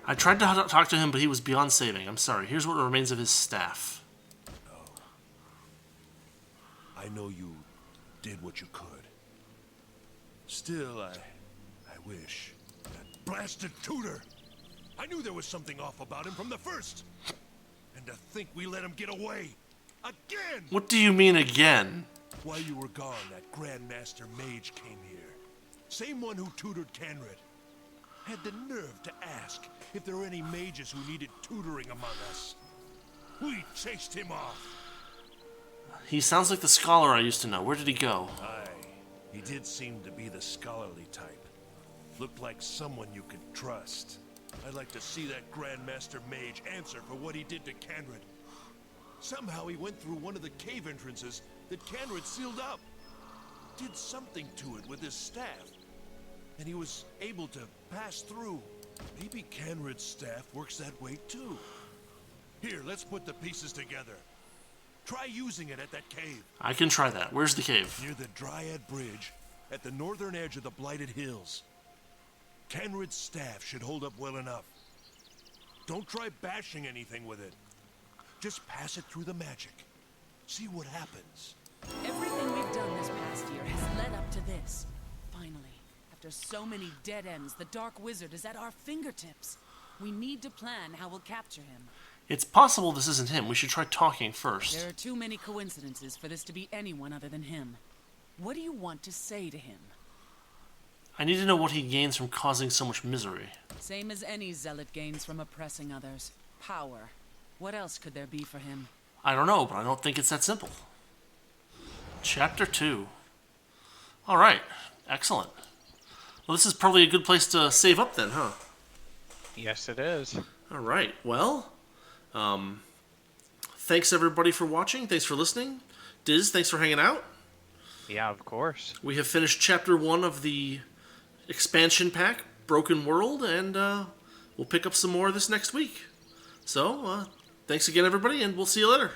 I tried to talk to him, but he was beyond saving. I'm sorry. Here's what remains of his staff. Oh. I know you did what you could. Still, I wish. That blasted tutor! I knew there was something off about him from the first! And to think we let him get away! Again! What do you mean again? While you were gone, that Grandmaster Mage came here. Same one who tutored Kenrid. Had the nerve to ask if there were any mages who needed tutoring among us. We chased him off. He sounds like the scholar I used to know. Where did he go? Aye, he did seem to be the scholarly type. Looked like someone you could trust. I'd like to see that Grandmaster Mage answer for what he did to Kenrid. Somehow he went through one of the cave entrances that Kenrid sealed up. did something to it with his staff, and he was able to pass through. Maybe Canred's staff works that way too. Here, let's put the pieces together. Try using it at that cave. I can try that. Where's the cave? Near the Dryad Bridge, at the northern edge of the Blighted Hills. Canred's staff should hold up well enough. Don't try bashing anything with it. Just pass it through the magic. See what happens. Everything we've done this past year has led up to this. Finally, after so many dead ends, the Dark Wizard is at our fingertips. We need to plan how we'll capture him. It's possible this isn't him. We should try talking first. There are too many coincidences for this to be anyone other than him. What do you want to say to him? I need to know what he gains from causing so much misery. Same as any zealot gains from oppressing others. Power. What else could there be for him? I don't know, but I don't think it's that simple. Chapter 2. Alright, excellent. Well, this is probably a good place to save up then, huh? Yes, it is. Alright, well, thanks everybody for watching. Thanks for listening. Diz, thanks for hanging out. Yeah, of course. We have finished Chapter 1 of the expansion pack, Broken World, and we'll pick up some more this next week. So, thanks again, everybody, and we'll see you later.